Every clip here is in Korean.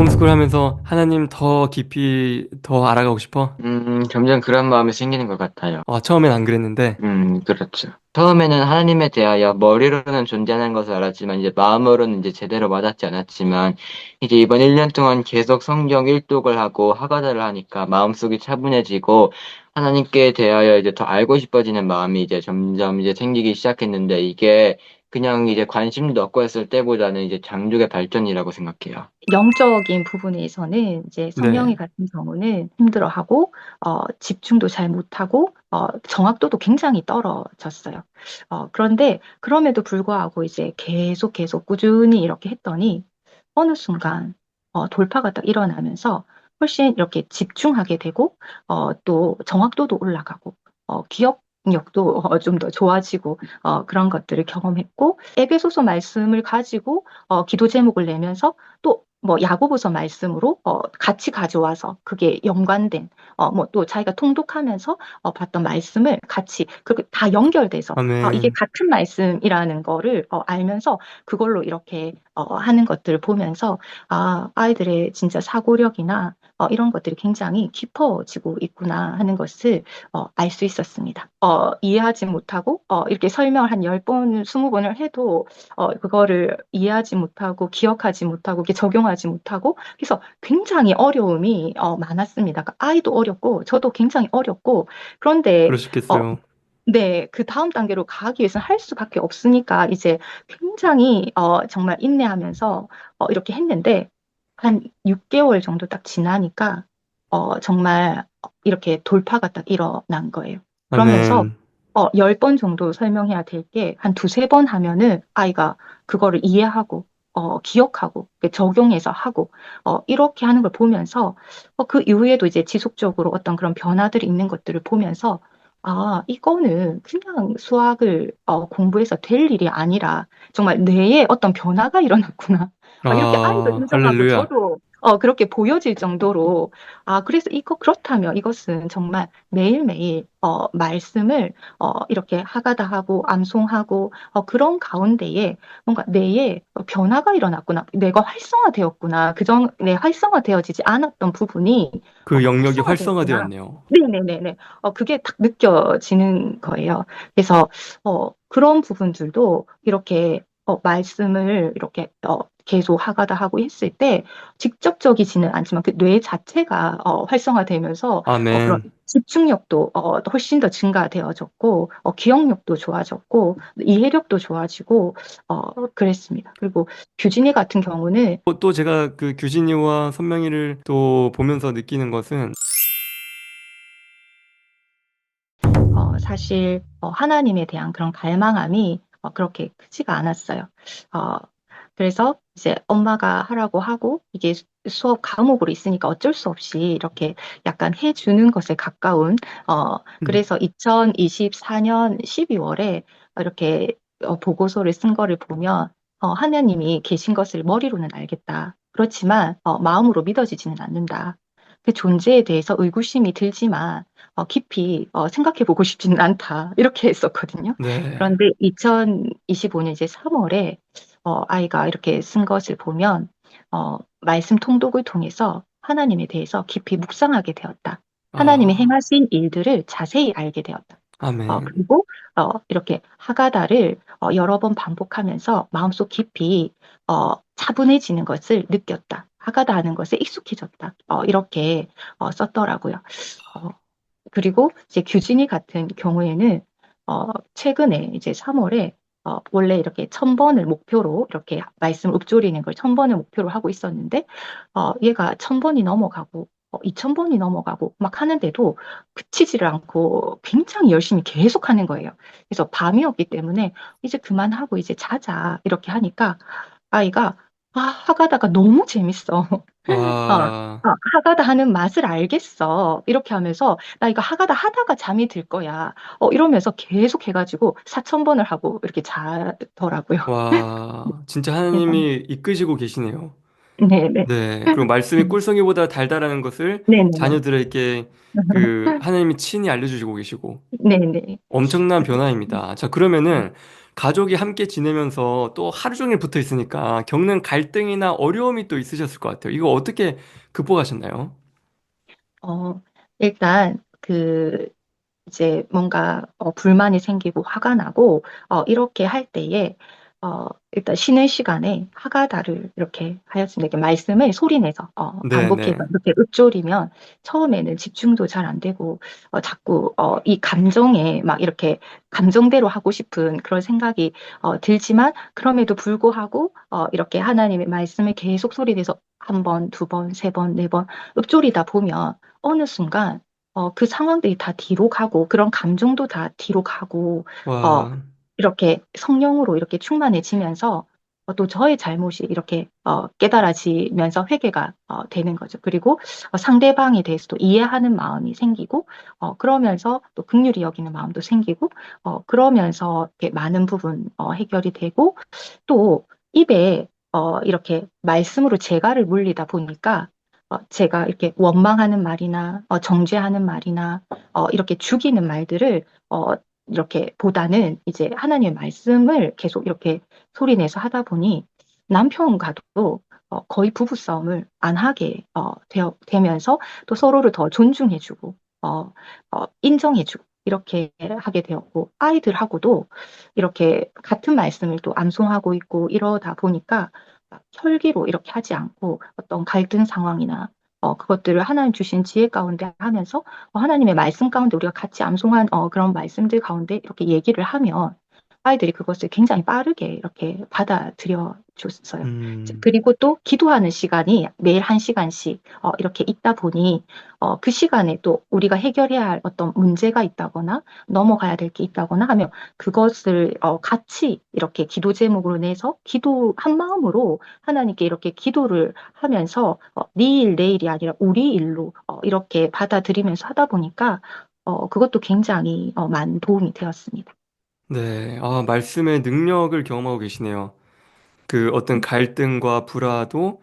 홈스쿨 하면서 하나님 더 깊이 더 알아가고 싶어? 점점 그런 마음이 생기는 것 같아요. 처음엔 안 그랬는데. 그렇죠. 처음에는 하나님에 대하여 머리로는 존재하는 것을 알았지만, 이제 마음으로는 이제 제대로 와닿지 않았지만, 이제 이번 1년 동안 계속 성경 일독을 하고 하가다를 하니까 마음속이 차분해지고, 하나님께 대하여 이제 더 알고 싶어지는 마음이 이제 점점 이제 생기기 시작했는데, 이게 그냥 이제 관심도 없고 했을 때보다는 이제 장족의 발전이라고 생각해요. 영적인 부분에서는 이제 성령이 네. 같은 경우는 힘들어하고 집중도 잘 못하고 정확도도 굉장히 떨어졌어요. 그런데 그럼에도 불구하고 이제 계속 꾸준히 이렇게 했더니 어느 순간 돌파가 딱 일어나면서 훨씬 이렇게 집중하게 되고 또 정확도도 올라가고 기억력도 좀 더 좋아지고 그런 것들을 경험했고 에베소서 말씀을 가지고 기도 제목을 내면서 또 뭐 야고보서 말씀으로 같이 가져와서 그게 연관된 뭐 또 자기가 통독하면서 봤던 말씀을 같이 그 다 연결돼서 이게 아멘. 같은 말씀이라는 거를 알면서 그걸로 이렇게 하는 것들을 보면서 아이들의 진짜 사고력이나 이런 것들이 굉장히 깊어지고 있구나 하는 것을 알 수 있었습니다. 이해하지 못하고 이렇게 설명을 한 10번, 20번을 해도 그거를 이해하지 못하고 기억하지 못하고 이렇게 적용하지 못하고 그래서 굉장히 어려움이 많았습니다. 그러니까 아이도 어렵고 저도 굉장히 어렵고 그런데 어, 그러셨겠어요. 네, 그 다음 단계로 가기 위해서는 할 수밖에 없으니까 이제 굉장히 정말 인내하면서 이렇게 했는데 한 6개월 정도 딱 지나니까 정말 이렇게 돌파가 딱 일어난 거예요. 그러면서 아멘. 10번 정도 설명해야 될 게 한 두세 번 하면은 아이가 그거를 이해하고 기억하고 적용해서 하고 이렇게 하는 걸 보면서 그 이후에도 이제 지속적으로 어떤 그런 변화들이 있는 것들을 보면서 이거는 그냥 수학을 공부해서 될 일이 아니라 정말 뇌에 어떤 변화가 일어났구나. 이렇게 아이도 인정하고 할렐루야. 저도 그렇게 보여질 정도로 그래서 이거 그렇다면 이것은 정말 매일매일 말씀을 이렇게 하가다 하고 암송하고 그런 가운데에 뭔가 뇌에 변화가 일어났구나. 뇌가 활성화되었구나. 그전에 활성화되어지지 않았던 부분이 그 영역이 활성화되었구나. 활성화되었네요. 네네네네. 그게 딱 느껴지는 거예요. 그래서, 그런 부분들도 이렇게, 말씀을 이렇게, 계속 하가다 하고 했을 때, 직접적이지는 않지만 그 뇌 자체가, 활성화되면서, 그런 아멘. 집중력도, 훨씬 더 증가되어졌고, 기억력도 좋아졌고, 이해력도 좋아지고, 그랬습니다. 그리고 규진이 같은 경우는, 또 제가 그 규진이와 선명이를 또 보면서 느끼는 것은 사실 하나님에 대한 그런 갈망함이 그렇게 크지가 않았어요. 어, 그래서 이제 엄마가 하라고 하고 이게 수업 과목으로 있으니까 어쩔 수 없이 이렇게 약간 해주는 것에 가까운 그래서 2024년 12월에 이렇게 보고서를 쓴 거를 보면 하나님이 계신 것을 머리로는 알겠다. 그렇지만 마음으로 믿어지지는 않는다. 그 존재에 대해서 의구심이 들지만 깊이 생각해 보고 싶지는 않다. 이렇게 했었거든요. 네. 그런데 2025년 이제 3월에 아이가 이렇게 쓴 것을 보면 말씀 통독을 통해서 하나님에 대해서 깊이 묵상하게 되었다. 하나님이 아, 행하신 일들을 자세히 알게 되었다. 아멘. 그리고 이렇게 하가다를 여러 번 반복하면서 마음속 깊이 차분해지는 것을 느꼈다. 하가다 하는 것에 익숙해졌다. 이렇게 썼더라고요. 어, 그리고 이제 규진이 같은 경우에는 최근에 이제 3월에 원래 이렇게 1000번을 목표로 이렇게 말씀을 읊조리는 걸 1000번을 목표로 하고 있었는데 얘가 1000번이 넘어가고 2000번이 넘어가고 막 하는데도 그치지를 않고 굉장히 열심히 계속 하는 거예요. 그래서 밤이었기 때문에 이제 그만하고 이제 자자 이렇게 하니까 아이가 하가다가 너무 재밌어. 와, 하가다 하는 맛을 알겠어. 이렇게 하면서 나 이거 하가다 하다가 잠이 들 거야. 이러면서 계속 해가지고 4000번을 하고 이렇게 자더라고요. 진짜 그래서 하나님이 이끄시고 계시네요. 네네. 네. 그리고 말씀이 꿀성이보다 달달하는 것을 네네네. 자녀들에게 그 하나님이 친히 알려주시고 계시고 네네. 엄청난 그래서 변화입니다. 자, 그러면은 가족이 함께 지내면서 또 하루 종일 붙어 있으니까 겪는 갈등이나 어려움이 또 있으셨을 것 같아요. 이거 어떻게 극복하셨나요? 어, 일단 이제 뭔가 불만이 생기고 화가 나고 이렇게 할 때에 일단 쉬는 시간에 하가다를 이렇게 하였습니다. 이렇게 말씀을 소리내서 반복해서 네네. 이렇게 읊조리면 처음에는 집중도 잘 안 되고 자꾸 이 감정에 막 이렇게 감정대로 하고 싶은 그런 생각이 들지만 그럼에도 불구하고 이렇게 하나님의 말씀을 계속 소리내서 한 번, 두 번, 세 번, 네 번 읊조리다 보면 어느 순간 그 상황들이 다 뒤로 가고, 그런 감정도 다 뒤로 가고, 어, 와, 이렇게 성령으로 이렇게 충만해지면서 또 저의 잘못이 이렇게 깨달아지면서 회개가 되는 거죠. 그리고 상대방에 대해서도 이해하는 마음이 생기고, 그러면서 또 긍휼히 여기는 마음도 생기고, 그러면서 이렇게 많은 부분 해결이 되고, 또 입에 이렇게 말씀으로 재갈을 물리다 보니까 제가 이렇게 원망하는 말이나 정죄하는 말이나 이렇게 죽이는 말들을 이렇게 보다는 이제 하나님의 말씀을 계속 이렇게 소리내서 하다 보니 남편과도 거의 부부싸움을 안 하게 되면서 또 서로를 더 존중해주고 인정해주고 이렇게 하게 되었고 아이들하고도 이렇게 같은 말씀을 또 암송하고 있고 이러다 보니까 막 혈기로 이렇게 하지 않고 어떤 갈등 상황이나 그것들을 하나님 주신 지혜 가운데 하면서 하나님의 말씀 가운데 우리가 같이 암송한 그런 말씀들 가운데 이렇게 얘기를 하면 아이들이 그것을 굉장히 빠르게 이렇게 받아들여 줬어요. 음, 그리고 또 기도하는 시간이 매일 한 시간씩 이렇게 있다 보니 그 시간에 또 우리가 해결해야 할 어떤 문제가 있다거나 넘어가야 될 게 있다거나 하면 그것을 같이 이렇게 기도 제목으로 내서 기도 한 마음으로 하나님께 이렇게 기도를 하면서 네 일, 내 일이 아니라 우리 일로 이렇게 받아들이면서 하다 보니까 그것도 굉장히 많은 도움이 되었습니다. 네. 아, 말씀의 능력을 경험하고 계시네요. 그 어떤 갈등과 불화도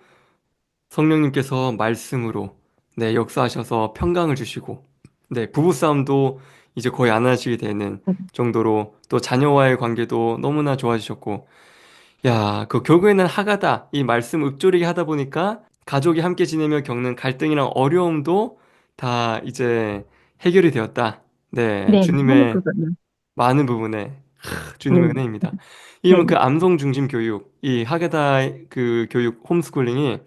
성령님께서 말씀으로 네, 역사하셔서 평강을 주시고 네, 부부싸움도 이제 거의 안 하시게 되는 정도로 또 자녀와의 관계도 너무나 좋아지셨고 야, 그 결국에는 하가다 이 말씀 읊조리게 하다 보니까 가족이 함께 지내며 겪는 갈등이랑 어려움도 다 이제 해결이 되었다. 네, 네, 어느 주님의 부분은. 많은 부분에 네, 주님의 은혜입니다. 네, 이러면 그 암송 중심 교육, 이 하게다 그 교육 홈스쿨링이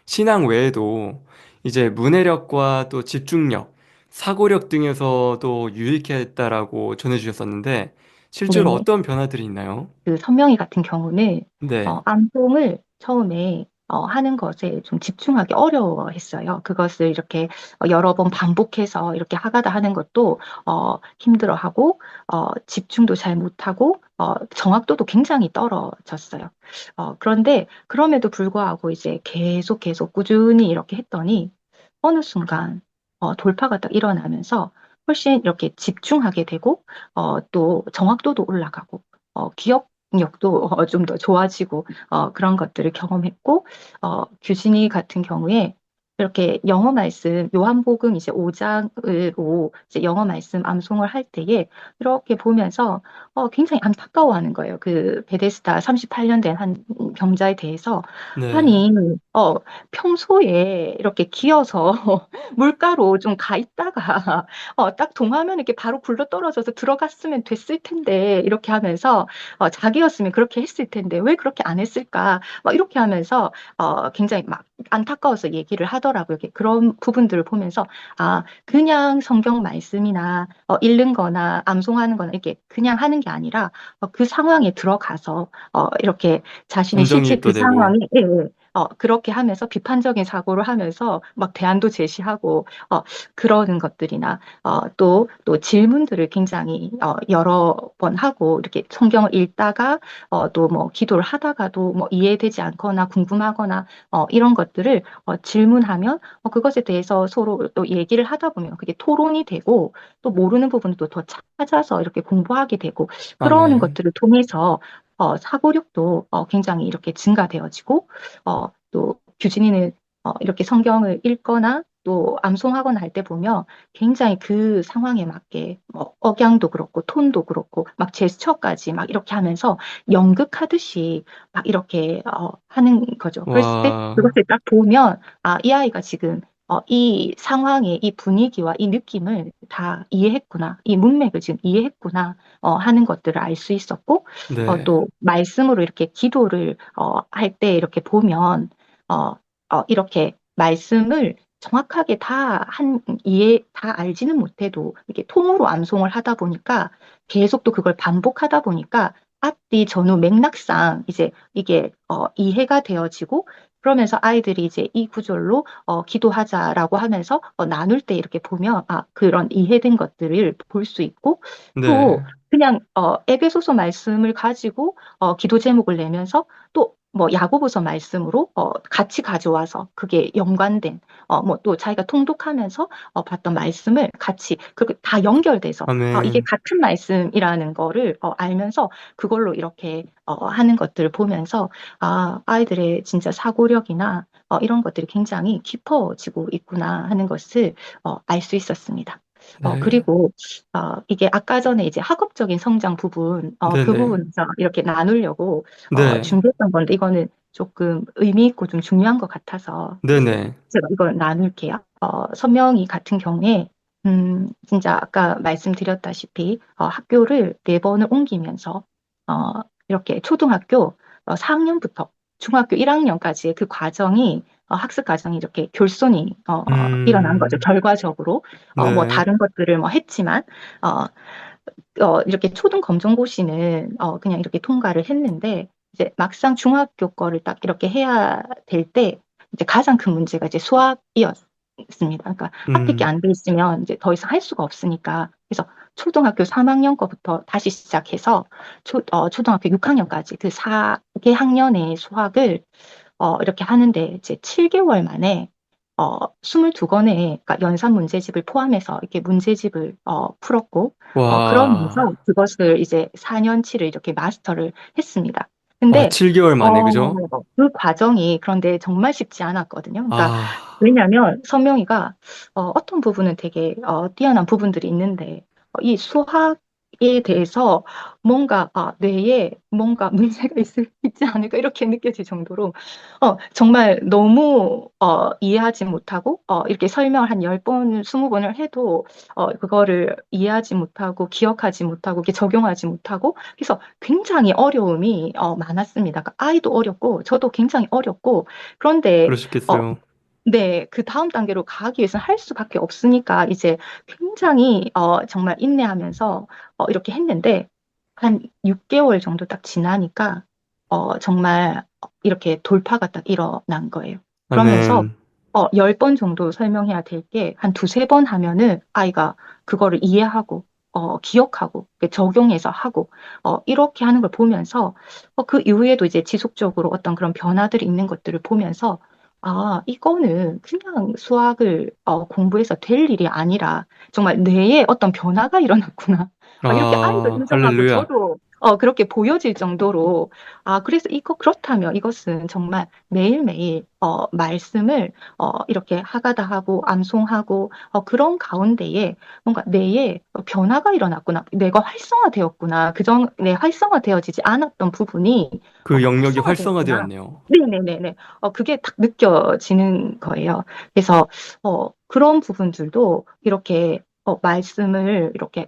신앙 외에도 이제 문해력과 또 집중력, 사고력 등에서도 유익했다라고 전해주셨었는데 네, 실제로 네. 어떤 변화들이 있나요? 그 선명이 같은 경우는 네, 암송을 처음에 하는 것에 좀 집중하기 어려워했어요. 그것을 이렇게 여러 번 반복해서 이렇게 하가다 하는 것도 힘들어하고 집중도 잘 못하고 정확도도 굉장히 떨어졌어요. 그런데 그럼에도 불구하고 이제 계속 꾸준히 이렇게 했더니 어느 순간 돌파가 딱 일어나면서 훨씬 이렇게 집중하게 되고 또 정확도도 올라가고 기억력도 좀 더 좋아지고 그런 것들을 경험했고 규진이 같은 경우에 이렇게 영어 말씀 요한복음 이제 5장으로 이제 영어 말씀 암송을 할 때에 이렇게 보면서 굉장히 안타까워하는 거예요. 그 베데스다 38년 된 한 병자에 대해서 네. 아니 평소에 이렇게 기어서 물가로 좀 가 있다가 딱 동하면 이렇게 바로 굴러 떨어져서 들어갔으면 됐을 텐데 이렇게 하면서 자기였으면 그렇게 했을 텐데 왜 그렇게 안 했을까? 막 이렇게 하면서 굉장히 막 안타까워서 얘기를 하더라고요. 이렇게 그런 부분들을 보면서 그냥 성경 말씀이나 읽는 거나 암송하는 거나 이렇게 그냥 하는 게 아니라 그 상황에 들어가서 이렇게 자신의 실제 그 감정이입도 상황에 되고. 예, 예. 그렇게 하면서 비판적인 사고를 하면서 막 대안도 제시하고 그러는 것들이나 또 질문들을 굉장히 여러 번 하고 이렇게 성경을 읽다가 또 뭐 기도를 하다가도 뭐 이해되지 않거나 궁금하거나 이런 것들을 질문하면 그것에 대해서 서로 또 얘기를 하다 보면 그게 토론이 되고 또 모르는 부분도 더 찾아서 이렇게 공부하게 되고 그러는 아멘. 것들을 통해서 사고력도 굉장히 이렇게 증가되어지고 또 규진이는 이렇게 성경을 읽거나 또 암송하거나 할 때 보면 굉장히 그 상황에 맞게 뭐 억양도 그렇고 톤도 그렇고 막 제스처까지 막 이렇게 하면서 연극하듯이 막 이렇게 하는 거죠. 그랬을 때 와, 그것을 딱 보면 아, 이 아이가 지금 이 상황의 이 분위기와 이 느낌을 다 이해했구나. 이 문맥을 지금 이해했구나. 하는 것들을 알 수 있었고, 네. 또 말씀으로 이렇게 기도를 할 때 이렇게 보면 어, 이렇게 말씀을 정확하게 다 알지는 못해도 이렇게 통으로 암송을 하다 보니까 계속 또 그걸 반복하다 보니까 앞뒤 전후 맥락상 이제 이게 이해가 되어지고 그러면서 아이들이 이제 이 구절로 기도하자라고 하면서 나눌 때 이렇게 보면 아, 그런 이해된 것들을 볼 수 있고 또 네. 그냥 에베소서 말씀을 가지고 기도 제목을 내면서 또 뭐 야고보서 말씀으로 같이 가져와서 그게 연관된 뭐 또 자기가 통독하면서 봤던 말씀을 같이 그리고 다 연결돼서 이게 아멘. 같은 말씀이라는 거를 알면서 그걸로 이렇게 하는 것들을 보면서 아, 아이들의 진짜 사고력이나 이런 것들이 굉장히 깊어지고 있구나 하는 것을 알 수 있었습니다. 네. 그리고 이게 아까 전에 이제 학업적인 성장 부분, 그 네네. 부분에서 이렇게 나누려고 네. 준비했던 건데 이거는 조금 의미 있고 좀 중요한 것 같아서 네네. 제가 이걸 나눌게요. 선명이 같은 경우에 진짜 아까 말씀드렸다시피 학교를 네 번을 옮기면서 이렇게 초등학교 4학년부터 중학교 1학년까지의 그 과정이 학습 과정이 이렇게 결손이 일어난 거죠. 음, 결과적으로 뭐 네. 다른 것들을 뭐 했지만 어, 이렇게 초등 검정고시는 그냥 이렇게 통과를 했는데 이제 막상 중학교 거를 딱 이렇게 해야 될 때 이제 가장 큰 문제가 이제 수학이었습니다. 그러니까 앞에 게 음, 안 돼 있으면 이제 더 이상 할 수가 없으니까 그래서 초등학교 3학년 거부터 다시 시작해서 초등학교 6학년까지 그 4개 학년의 수학을 이렇게 하는데 이제 7개월 만에 22권의 그러니까 연산 문제집을 포함해서 이렇게 문제집을 풀었고 그러면서 와. 그것을 이제 4년치를 이렇게 마스터를 했습니다. 와, 근데 7개월 만에, 그죠? 그 과정이 그런데 정말 쉽지 않았거든요. 그러니까 아, 왜냐하면 선명이가 어떤 부분은 되게 뛰어난 부분들이 있는데 이 수학에 대해서 뭔가 뇌에 뭔가 문제가 있지 않을까 이렇게 느껴질 정도로 정말 너무 이해하지 못하고 이렇게 설명을 한 10번, 20번을 해도 그거를 이해하지 못하고 기억하지 못하고 이렇게 적용하지 못하고 그래서 굉장히 어려움이 많았습니다. 그러니까 아이도 어렵고 저도 굉장히 어렵고 그런데 어, 그러셨겠어요. 네, 그 다음 단계로 가기 위해서는 할 수밖에 없으니까 이제 굉장히 정말 인내하면서 이렇게 했는데 한 6개월 정도 딱 지나니까 정말 이렇게 돌파가 딱 일어난 거예요. 그러면서 아멘. 10번 정도 설명해야 될 게 한 두세 번 하면은 아이가 그거를 이해하고 기억하고 적용해서 하고 이렇게 하는 걸 보면서 그 이후에도 이제 지속적으로 어떤 그런 변화들이 있는 것들을 보면서 아, 이거는 그냥 수학을 공부해서 될 일이 아니라 정말 뇌에 어떤 변화가 일어났구나. 이렇게 아이도 아, 인정하고 할렐루야. 저도 그렇게 보여질 정도로 그래서 그렇다면 이것은 정말 매일매일 말씀을 이렇게 하가다 하고 암송하고 그런 가운데에 뭔가 뇌에 변화가 일어났구나. 뇌가 활성화되었구나. 그전에 활성화되어지지 않았던 부분이 그 영역이 활성화되었구나. 활성화되었네요. 네네네네. 그게 딱 느껴지는 거예요. 그래서, 그런 부분들도 이렇게, 말씀을 이렇게,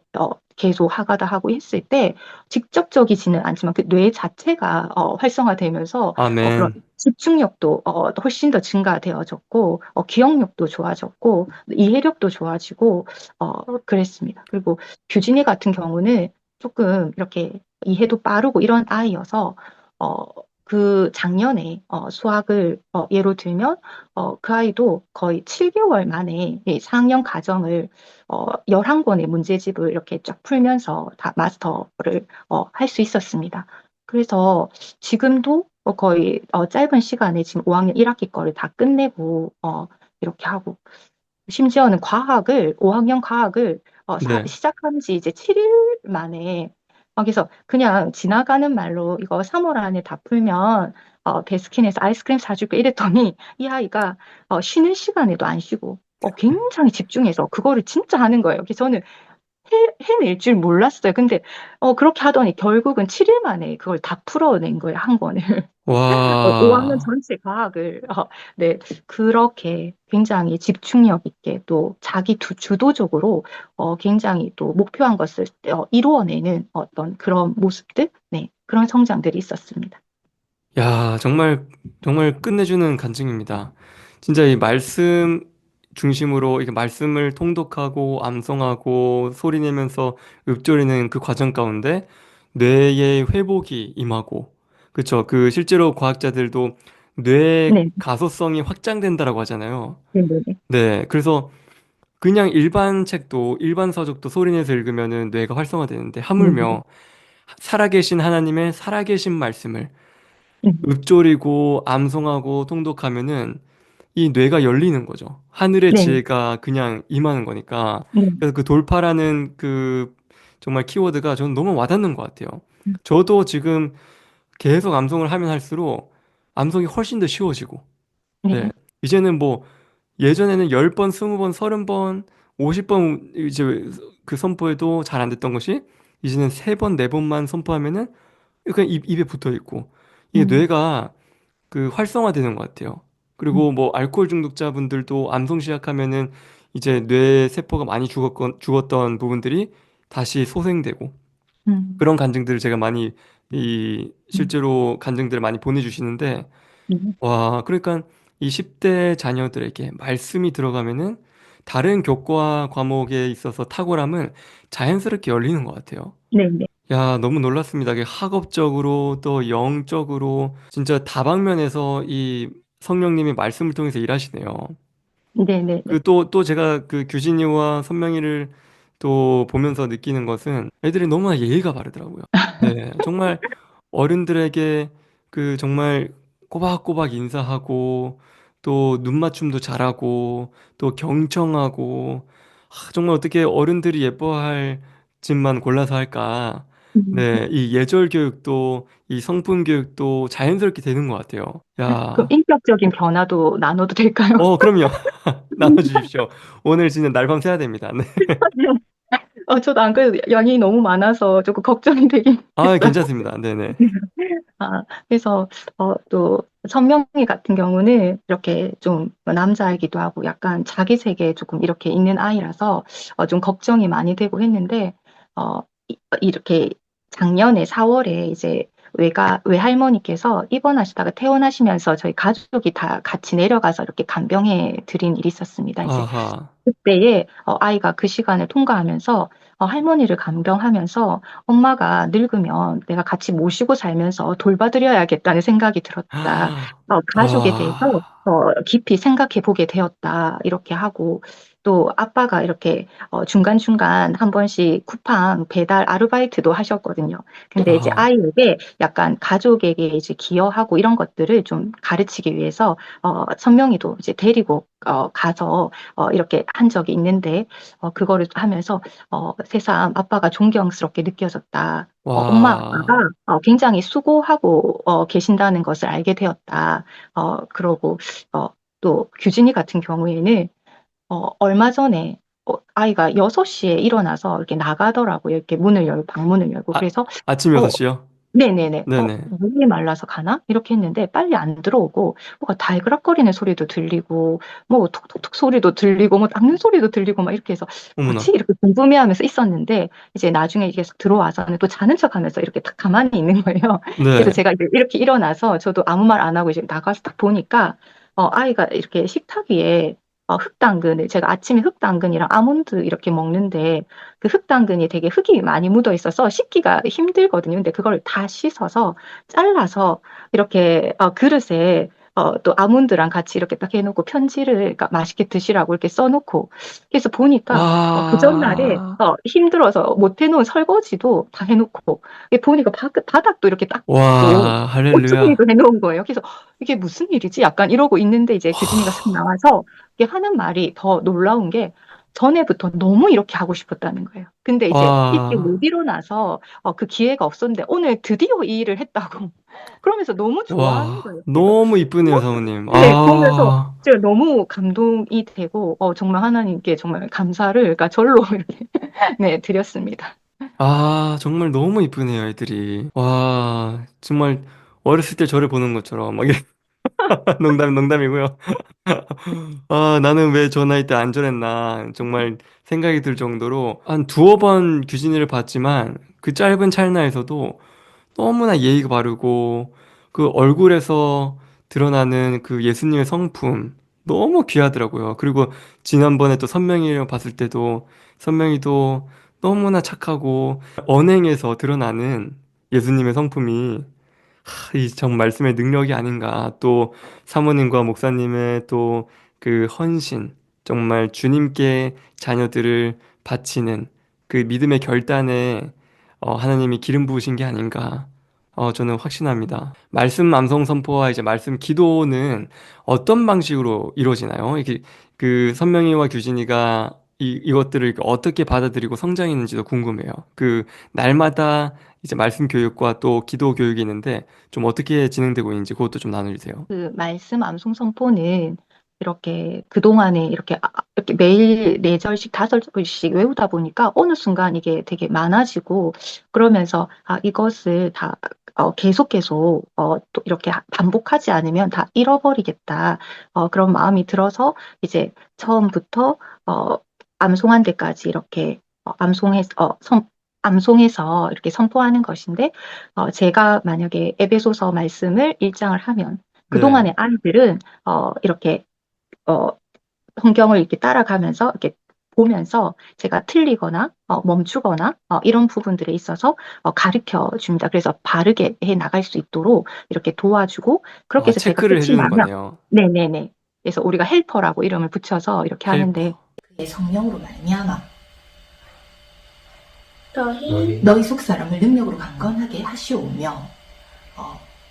계속 하가다 하고 했을 때, 직접적이지는 않지만 그 뇌 자체가, 활성화되면서, 그런 아멘. 집중력도, 훨씬 더 증가되어졌고, 기억력도 좋아졌고, 이해력도 좋아지고, 그랬습니다. 그리고 규진이 같은 경우는 조금 이렇게 이해도 빠르고 이런 아이여서, 어, 그 작년에 수학을 예로 들면 그 아이도 거의 7개월 만에 이 4학년 과정을 11권의 문제집을 이렇게 쫙 풀면서 다 마스터를 할 수 있었습니다. 그래서 지금도 거의 짧은 시간에 지금 5학년 1학기 거를 다 끝내고 이렇게 하고 심지어는 5학년 과학을 네. 시작한 지 이제 7일 만에 그래서 그냥 지나가는 말로 이거 3월 안에 다 풀면 베스킨에서 아이스크림 사줄게 이랬더니 이 아이가 쉬는 시간에도 안 쉬고 굉장히 집중해서 그거를 진짜 하는 거예요. 그래서 저는 해낼 줄 몰랐어요. 근데 그렇게 하더니 결국은 7일 만에 그걸 다 풀어낸 거예요, 한 권을. 와, 5학년 전체 과학을. 네, 그렇게 굉장히 집중력 있게 또 자기 주도적으로 굉장히 또 목표한 것을 이루어내는 어떤 그런 모습들, 네, 그런 성장들이 있었습니다. 야, 정말, 정말 끝내주는 간증입니다. 진짜 이 말씀 중심으로, 이게 말씀을 통독하고, 암송하고, 소리내면서 읊조리는 그 과정 가운데, 뇌의 회복이 임하고, 그쵸. 그, 실제로 과학자들도 뇌 네, 가소성이 확장된다라고 하잖아요. 네, 네, 네, 네. 그래서 그냥 일반 책도, 일반 서적도 소리내서 읽으면은 뇌가 활성화되는데, 네, 네, 하물며 살아계신 하나님의 살아계신 말씀을 네, 읊조리고 암송하고 통독하면은 이 뇌가 열리는 거죠. 하늘의 네, 지혜가 그냥 임하는 거니까. 네, 그래서 그 돌파라는 그 정말 키워드가 저는 너무 와닿는 것 같아요. 네, 저도 지금 계속 암송을 하면 할수록 암송이 훨씬 더 쉬워지고, 네. 네, 이제는 뭐 예전에는 10번, 20번, 30번, 50번 이제 그 선포해도 잘 안 됐던 것이 이제는 3번, 4번만 선포하면은 그냥 입에 붙어 있고 이게 뇌가 그 활성화되는 것 같아요. 그리고 뭐 알코올 중독자분들도 암송 시작하면은 이제 뇌 세포가 많이 죽었던 부분들이 다시 소생되고 음, 그런 간증들을 제가 많이 이 음, 실제로 간증들을 많이 보내주시는데 음, 와 그러니까 이 10대 자녀들에게 말씀이 들어가면은 다른 교과 과목에 있어서 탁월함은 자연스럽게 열리는 것 같아요. 네, 네, 야, 너무 놀랐습니다. 이게 학업적으로 또 영적으로 진짜 다방면에서 이 성령님이 말씀을 통해서 일하시네요. 네, 네, 네, 그 또 제가 그 규진이와 선명이를 또 보면서 느끼는 것은 애들이 너무나 예의가 바르더라고요. 네, 정말 어른들에게 그 정말 꼬박꼬박 인사하고 또 눈맞춤도 잘하고 또 경청하고 정말 어떻게 어른들이 예뻐할 짓만 골라서 할까? 네. 네, 이 예절 교육도 이 성품 교육도 자연스럽게 되는 것 같아요. 그럼 야, 인격적인 변화도 나눠도 될까요? 그럼요. 나눠주십시오. 오늘 진짜 날밤 새야 됩니다. 네. 저도 안 그래도 양이 너무 많아서 조금 걱정이 되긴 아, 했어요. 괜찮습니다. 네네. 그래서 또 선명이 같은 경우는 이렇게 좀 남자이기도 하고 약간 자기 세계에 조금 이렇게 있는 아이라서 좀 걱정이 많이 되고 했는데 어, 이렇게 작년에 4월에 이제 외할머니께서 입원하시다가 퇴원하시면서 저희 가족이 다 같이 내려가서 이렇게 간병해 드린 일이 있었습니다. 이제 아하. 그때에 아이가 그 시간을 통과하면서 할머니를 간병하면서 엄마가 늙으면 내가 같이 모시고 살면서 돌봐드려야겠다는 생각이 들었다. 가족에 대해서 와. 깊이 생각해 보게 되었다. 이렇게 하고 또 아빠가 이렇게 중간중간 한 번씩 쿠팡 배달 아르바이트도 하셨거든요. 근데 이제 아. 아이에게 약간 가족에게 이제 기여하고 이런 것들을 좀 가르치기 위해서 선명이도 이제 데리고 가서 이렇게 한 적이 있는데, 그거를 하면서, 새삼 아빠가 존경스럽게 느껴졌다. 엄마, 아빠가 와. 굉장히 수고하고 계신다는 것을 알게 되었다. 그러고, 또 규진이 같은 경우에는, 얼마 전에 아이가 6시에 일어나서 이렇게 나가더라고요. 이렇게 방문을 열고. 아, 그래서, 아침 어, 6시요? 네네네. 네네. 목이 말라서 가나? 이렇게 했는데 빨리 안 들어오고 뭐가 달그락거리는 소리도 들리고 뭐 톡톡톡 소리도 들리고 뭐 닦는 소리도 들리고 막 이렇게 해서 뭐지? 어머나. 이렇게 궁금해하면서 있었는데 이제 나중에 계속 들어와서는 또 자는 척하면서 이렇게 딱 가만히 있는 거예요. 그래서 네. 제가 이제 이렇게 일어나서 저도 아무 말 안 하고 이제 나가서 딱 보니까 아이가 이렇게 식탁 위에 흙당근을 제가 아침에 흙당근이랑 아몬드 이렇게 먹는데 그 흙당근이 되게 흙이 많이 묻어 있어서 씻기가 힘들거든요. 근데 그걸 다 씻어서 잘라서 이렇게 그릇에 또 아몬드랑 같이 이렇게 딱 해놓고 편지를 그러니까 맛있게 드시라고 이렇게 써놓고 그래서 보니까 그 전날에 와. 힘들어서 못 해놓은 설거지도 다 해놓고 이게 보니까 바닥도 이렇게 닦고 와. 옷 정리도 할렐루야. 해놓은 거예요. 그래서 이게 무슨 일이지? 약간 이러고 있는데 이제 규진이가 싹 나와서 이게 하는 말이 더 놀라운 게 전에부터 너무 이렇게 하고 싶었다는 거예요. 근데 이제 일찍 와, 못 일어나서 그 기회가 없었는데 오늘 드디어 이 일을 했다고. 그러면서 너무 좋아하는 와, 거예요. 그래서 너무 이쁘네요, 뭐? 사모님. 네, 보면서 아, 제가 너무 감동이 되고 정말 하나님께 정말 감사를 그러니까 절로 이렇게 네, 드렸습니다. 정말 너무 이쁘네요, 애들이. 와, 정말 어렸을 때 저를 보는 것처럼 막 이렇게 농담이고요. 나는 왜 저 나이 때 안 저랬나 정말 생각이 들 정도로 한 두어 번 규진이를 봤지만 그 짧은 찰나에서도 너무나 예의가 바르고 그 얼굴에서 드러나는 그 예수님의 성품 너무 귀하더라고요. 그리고 지난번에 또 선명이를 봤을 때도 선명이도 너무나 착하고 언행에서 드러나는 예수님의 성품이 이 정 말씀의 능력이 아닌가. 또 사모님과 목사님의 또 그 헌신, 정말 주님께 자녀들을 바치는 그 믿음의 결단에 하나님이 기름 부으신 게 아닌가. 저는 확신합니다. 말씀 암송 선포와 이제 말씀 기도는 어떤 방식으로 이루어지나요? 이게 그 선명이와 규진이가 이것들을 어떻게 받아들이고 성장했는지도 궁금해요. 그 날마다 이제 말씀 교육과 또 기도 교육이 있는데 좀 어떻게 진행되고 있는지 그것도 좀 나눠주세요. 그 말씀 암송 선포는 이렇게 그동안에 이렇게 매일 네 절씩 다섯 절씩 외우다 보니까 어느 순간 이게 되게 많아지고 그러면서 이것을 다 계속 또 이렇게 반복하지 않으면 다 잃어버리겠다. 그런 마음이 들어서 이제 처음부터 어, 암송한 데까지 이렇게 암송해서 이렇게 선포하는 것인데 제가 만약에 에베소서 말씀을 1장을 하면 네. 그동안의 아이들은 이렇게 어, 성경을 이렇게 따라가면서 이렇게 보면서 제가 틀리거나 멈추거나 이런 부분들에 있어서 가르쳐 줍니다. 그래서 바르게 해 나갈 수 있도록 이렇게 도와주고 그렇게 해서 제가 체크를 끝이 해주는 나면 거네요. 네네네. 그래서 우리가 헬퍼라고 이름을 붙여서 이렇게 하는데 헬퍼. 그의 성령으로 말미암아 너희 속 사람을 능력으로 강건하게 하시오며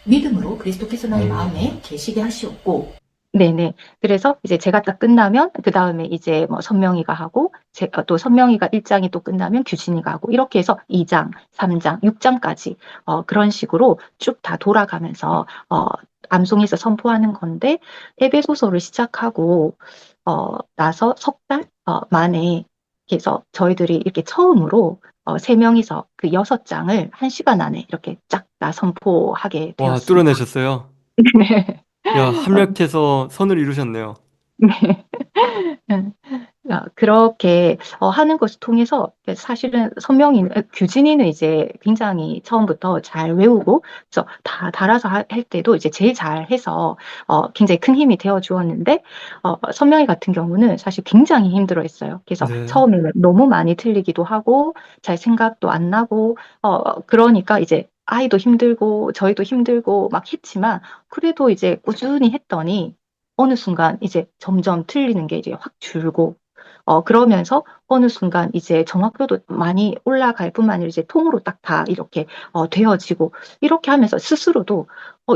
믿음으로 그리스도께서 너희 마음에 계시게 하시옵고 네네. 그래서 이제 제가 딱 끝나면 그 다음에 이제 뭐 선명이가 하고 또 선명이가 1장이 또 끝나면 규진이가 하고 이렇게 해서 2장, 3장, 6장까지 그런 식으로 쭉 다 돌아가면서 암송해서 선포하는 건데 에베소서를 시작하고 나서 석 달 만에 그래서 저희들이 이렇게 처음으로 세 명이서 그 6장을 1시간 안에 이렇게 쫙 다 선포하게 와, 되었습니다. 뚫어내셨어요? 네. 야, 합력해서 선을 이루셨네요. 네. 그렇게 하는 것을 통해서 사실은 규진이는 이제 굉장히 처음부터 잘 외우고 그래서 다 달아서 할 때도 이제 제일 잘해서 굉장히 큰 힘이 되어 주었는데 선명이 같은 경우는 사실 굉장히 힘들어했어요. 그래서 네. 처음에는 너무 많이 틀리기도 하고 잘 생각도 안 나고 그러니까 이제 아이도 힘들고 저희도 힘들고 막 했지만 그래도 이제 꾸준히 했더니 어느 순간 이제 점점 틀리는 게 이제 확 줄고, 그러면서 어느 순간 이제 정확도도 많이 올라갈 뿐만 아니라 이제 통으로 딱 다 이렇게 되어지고, 이렇게 하면서 스스로도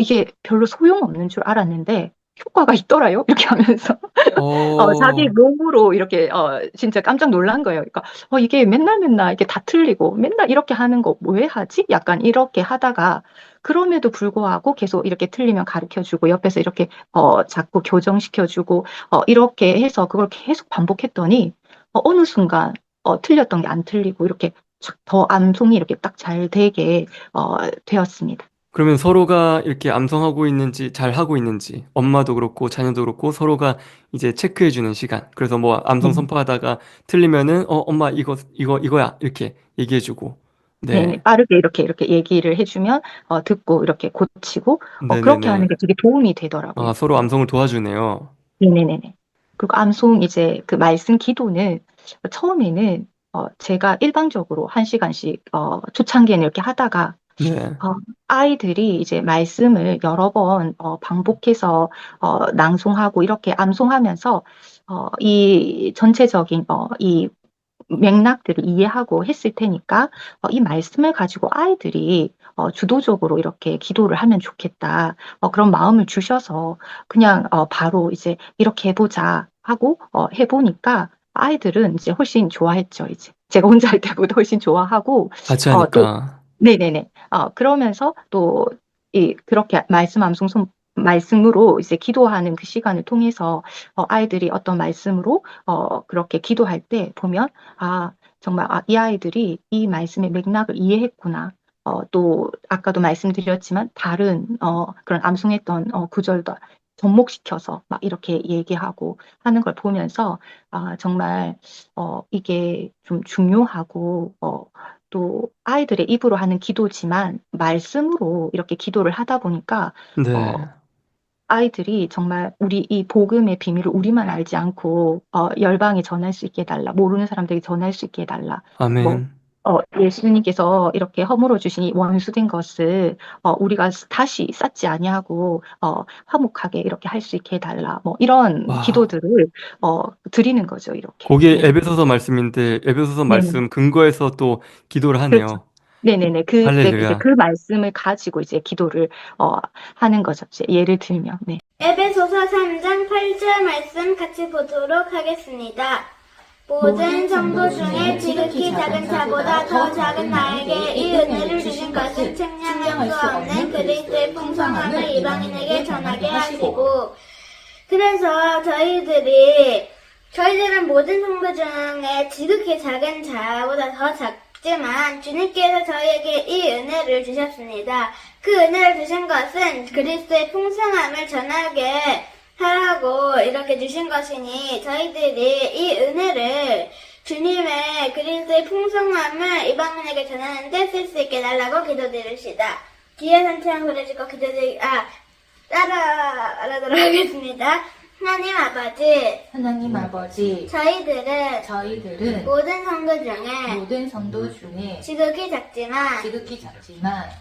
이게 별로 소용없는 줄 알았는데, 효과가 있더라요. 이렇게 하면서. 자기 어, 몸으로 이렇게 진짜 깜짝 놀란 거예요. 그러니까 이게 맨날 맨날 이게 다 틀리고 맨날 이렇게 하는 거 왜 하지? 약간 이렇게 하다가 그럼에도 불구하고 계속 이렇게 틀리면 가르쳐 주고 옆에서 이렇게 자꾸 교정시켜 주고 이렇게 해서 그걸 계속 반복했더니 어느 순간 틀렸던 게 안 틀리고 이렇게 더 암송이 이렇게 딱 잘 되게 되었습니다. 그러면 서로가 이렇게 암송하고 있는지, 잘 하고 있는지, 엄마도 그렇고, 자녀도 그렇고, 서로가 이제 체크해주는 시간. 그래서 뭐, 암송 네. 선포하다가 틀리면은, 엄마, 이거야. 이렇게 얘기해주고. 네네, 네. 빠르게 이렇게 얘기를 해주면, 듣고 이렇게 고치고, 그렇게 하는 네네네. 게 되게 도움이 되더라고요. 서로 암송을 도와주네요. 네네네네. 그리고 암송 이제 그 말씀 기도는 처음에는 제가 일방적으로 1시간씩 초창기에는 이렇게 하다가 네. 아이들이 이제 말씀을 여러 번 반복해서 낭송하고 이렇게 암송하면서 이 전체적인 이 맥락들을 이해하고 했을 테니까 이 말씀을 가지고 아이들이 주도적으로 이렇게 기도를 하면 좋겠다. 그런 마음을 주셔서 그냥 바로 이제 이렇게 해보자 하고 해보니까 아이들은 이제 훨씬 좋아했죠, 이제. 제가 혼자 할 때보다 훨씬 좋아하고, 같이 또, 하니까. 네네네. 그러면서 또, 그렇게 말씀으로 이제 기도하는 그 시간을 통해서, 아이들이 어떤 말씀으로, 그렇게 기도할 때 보면, 아, 정말, 이 아이들이 이 말씀의 맥락을 이해했구나. 또, 아까도 말씀드렸지만, 다른, 그런 암송했던, 구절도 접목시켜서 막 이렇게 얘기하고 하는 걸 보면서, 정말, 이게 좀 중요하고, 또 아이들의 입으로 하는 기도지만 말씀으로 이렇게 기도를 하다 보니까 어, 네. 아이들이 정말 우리 이 복음의 비밀을 우리만 알지 않고 열방에 전할 수 있게 해달라. 모르는 사람들에게 전할 수 있게 해달라. 뭐 아멘. 예수님께서 이렇게 허물어 주신 이 원수된 것을 우리가 다시 쌓지 아니하고 화목하게 이렇게 할 수 있게 해달라. 뭐 이런 와. 기도들을 드리는 거죠. 이렇게. 거기에 네. 에베소서 말씀인데 에베소서 네네. 말씀 근거해서 또 기도를 그렇죠. 하네요. 네네네. 그때 이제 할렐루야. 그 말씀을 가지고 이제 기도를 하는 거죠. 이제 예를 들면, 네. 에베소서 3장 8절 말씀 같이 보도록 하겠습니다. 모든 성도 중에 지극히 작은 자보다 더 작은 나에게 이 은혜를 주신 것은 측량할 수 없는 그리스도의 풍성함을 이방인에게 전하게 하시고, 그래서 저희들은 모든 성도 중에 지극히 작은 자보다 더 작지만 주님께서 저희에게 이 은혜를 주셨습니다. 그 은혜를 주신 것은 그리스도의 풍성함을 전하게 하라고 이렇게 주신 것이니 저희들이 이 은혜를 주님의 그리스도의 풍성함을 이방인에게 전하는데 쓸 수 있게 달라고 기도드립시다. 뒤에 산창 부르시고 따라하도록 하겠습니다. 하나님 아버지, 저희들은 모든 성도 중에 지극히 작지만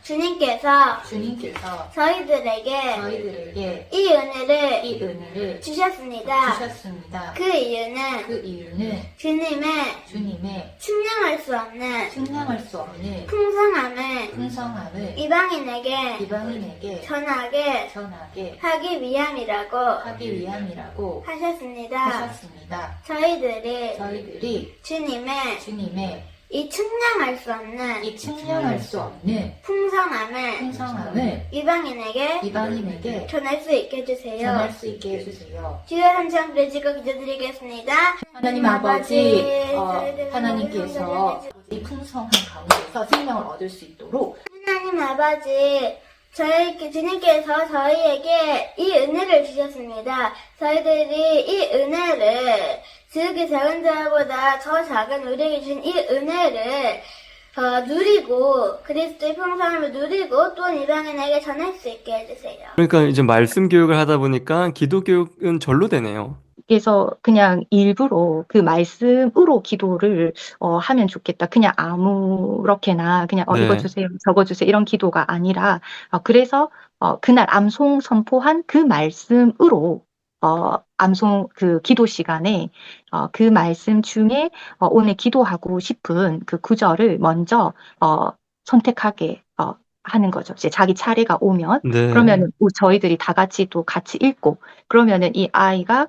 주님께서 주님께서 저희들에게 이 이 은혜를 은혜를 주셨습니다. 주셨습니다. 그 이유는 그 이유는 주님의 주님의 측량할 수 없는 측량할 수 없는 풍성함을 풍성함을 이방인에게 이방인에게 전하게 전하게 하기 위함이라고 하기 위함이라고 하셨습니다. 하셨습니다. 저희들이 주님의 주님의 이 측량할 수 없는 이 측량할 수 없는 풍성함을 풍성함을 이방인에게 전할 수 있게 해주세요. 전할 수 있게 해주세요. 주여 한장 부르시고 기도드리겠습니다. 하나님 아버지, 저희들은 하나님께서 이 풍성한 가운데서 생명을 얻을 수 있도록 하나님 아버지, 주님께서 저희에게 이 은혜를 주셨습니다. 저희들이 이 은혜를 지극히 작은 자보다 더 작은 우리에게 주신 이 은혜를 누리고 그리스도의 풍성함을 누리고 또 이방인에게 전할 수 있게 해주세요. 그러니까 이제 말씀 교육을 하다 보니까 기도 교육은 절로 되네요. 그래서 그냥 일부러 그 말씀으로 기도를 하면 좋겠다. 그냥 아무렇게나 그냥 이거 네. 주세요, 저거 주세요 이런 기도가 아니라 그래서 그날 암송 선포한 그 말씀으로 암송 그 기도 시간에 그 말씀 중에 오늘 기도하고 싶은 그 구절을 먼저 선택하게 하는 거죠. 이제 자기 차례가 오면 네. 그러면은 저희들이 다 같이 또 같이 읽고 그러면은 이 아이가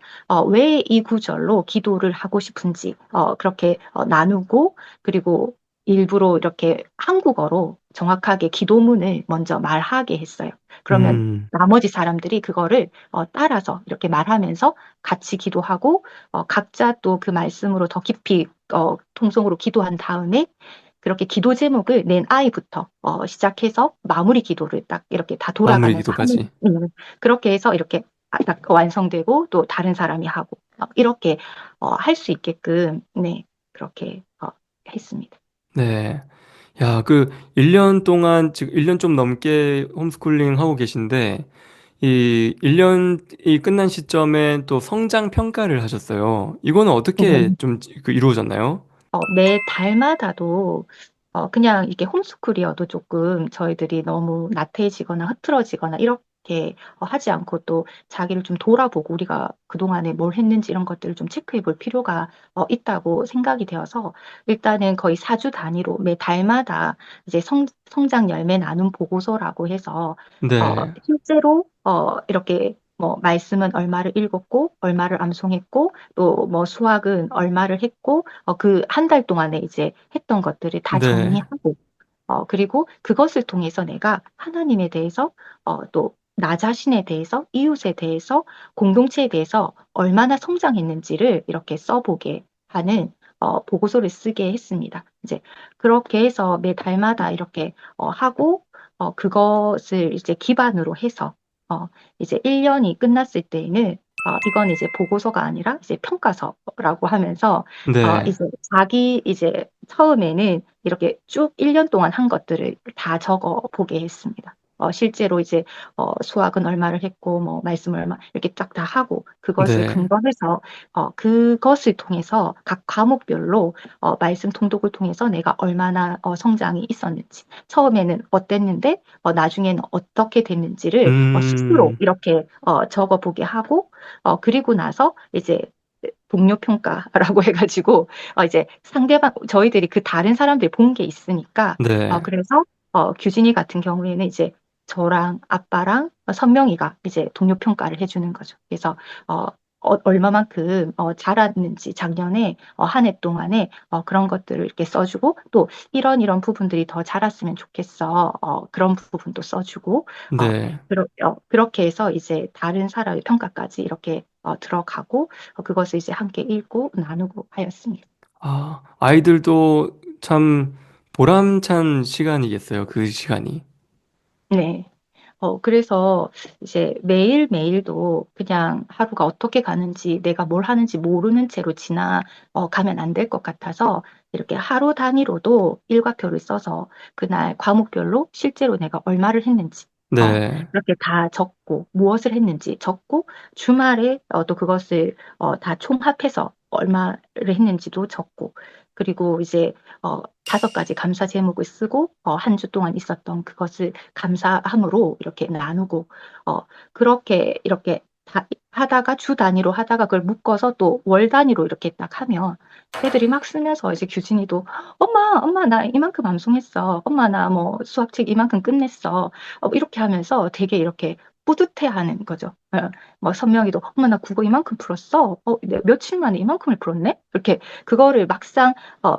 왜 이 구절로 기도를 하고 싶은지 그렇게 나누고 그리고 일부러 이렇게 한국어로 정확하게 기도문을 먼저 말하게 했어요. 그러면 나머지 사람들이 그거를 따라서 이렇게 말하면서 같이 기도하고 각자 또 그 말씀으로 더 깊이 통성으로 기도한 다음에 그렇게 기도 제목을 낸 아이부터 시작해서 마무리 기도를 딱 이렇게 다 마무리 돌아가면서 기도까지. 그렇게 해서 이렇게 딱 완성되고 또 다른 사람이 하고 이렇게 할 수 있게끔 네 그렇게 했습니다. 네. 야, 그 1년 동안 지금 1년 좀 넘게 홈스쿨링 하고 계신데 이 1년이 끝난 시점에 또 성장 평가를 하셨어요. 이거는 어떻게 좀 이루어졌나요? 매 달마다도 그냥 이게 홈스쿨이어도 조금 저희들이 너무 나태해지거나 흐트러지거나 이렇게 하지 않고 또 자기를 좀 돌아보고 우리가 그동안에 뭘 했는지 이런 것들을 좀 체크해 볼 필요가 있다고 생각이 되어서 일단은 거의 4주 단위로 매 달마다 이제 성장 열매 나눔 보고서라고 해서 네. 실제로 이렇게 뭐 말씀은 얼마를 읽었고 얼마를 암송했고 또 뭐 수학은 얼마를 했고 그 한 달 동안에 이제 했던 것들을 다 네. 정리하고 그리고 그것을 통해서 내가 하나님에 대해서 또 나 자신에 대해서 이웃에 대해서 공동체에 대해서 얼마나 성장했는지를 이렇게 써보게 하는 보고서를 쓰게 했습니다. 이제 그렇게 해서 매 달마다 이렇게 하고 그것을 이제 기반으로 해서 이제 1년이 끝났을 때에는 이건 이제 보고서가 아니라 이제 평가서라고 하면서 네. 이제 자기 이제 처음에는 이렇게 쭉 1년 동안 한 것들을 다 적어 보게 했습니다. 실제로 이제 수학은 얼마를 했고 뭐 말씀을 얼마 이렇게 쫙 다 하고 그것을 네. 근거해서 그것을 통해서 각 과목별로 말씀 통독을 통해서 내가 얼마나 성장이 있었는지 처음에는 어땠는데 나중에는 어떻게 됐는지를 스스로 음, 이렇게 적어 보게 하고 그리고 나서 이제 동료 평가라고 해가지고 이제 상대방 저희들이 그 다른 사람들 본 게 있으니까 네. 그래서 규진이 같은 경우에는 이제 저랑 아빠랑 선명이가 이제 동료 평가를 해주는 거죠. 그래서 어, 얼마만큼 자랐는지 작년에 한 해 동안에 그런 것들을 이렇게 써주고 또 이런 부분들이 더 자랐으면 좋겠어. 그런 부분도 써주고 어, 네. 그렇게 해서 이제 다른 사람의 평가까지 이렇게 들어가고 그것을 이제 함께 읽고 나누고 하였습니다. 아, 아이들도 참 보람찬 시간이겠어요. 그 시간이. 네. 그래서 이제 매일매일도 그냥 하루가 어떻게 가는지 내가 뭘 하는지 모르는 채로 가면 안 될 것 같아서 이렇게 하루 단위로도 일과표를 써서 그날 과목별로 실제로 내가 얼마를 했는지 네. 이렇게 다 적고 무엇을 했는지 적고 주말에 또 그것을 다 총합해서 얼마를 했는지도 적고 그리고 이제 5가지 감사 제목을 쓰고 한 주 동안 있었던 그것을 감사함으로 이렇게 나누고 어, 그렇게 이렇게 하다가 주 단위로 하다가 그걸 묶어서 또 월 단위로 이렇게 딱 하면 애들이 막 쓰면서 이제 규진이도 엄마 나 이만큼 암송했어 엄마 나 뭐 수학책 이만큼 끝냈어 이렇게 하면서 되게 이렇게 뿌듯해하는 거죠. 뭐 선명이도 엄마 나 국어 이만큼 풀었어. 며칠 만에 이만큼을 풀었네. 이렇게 그거를 막상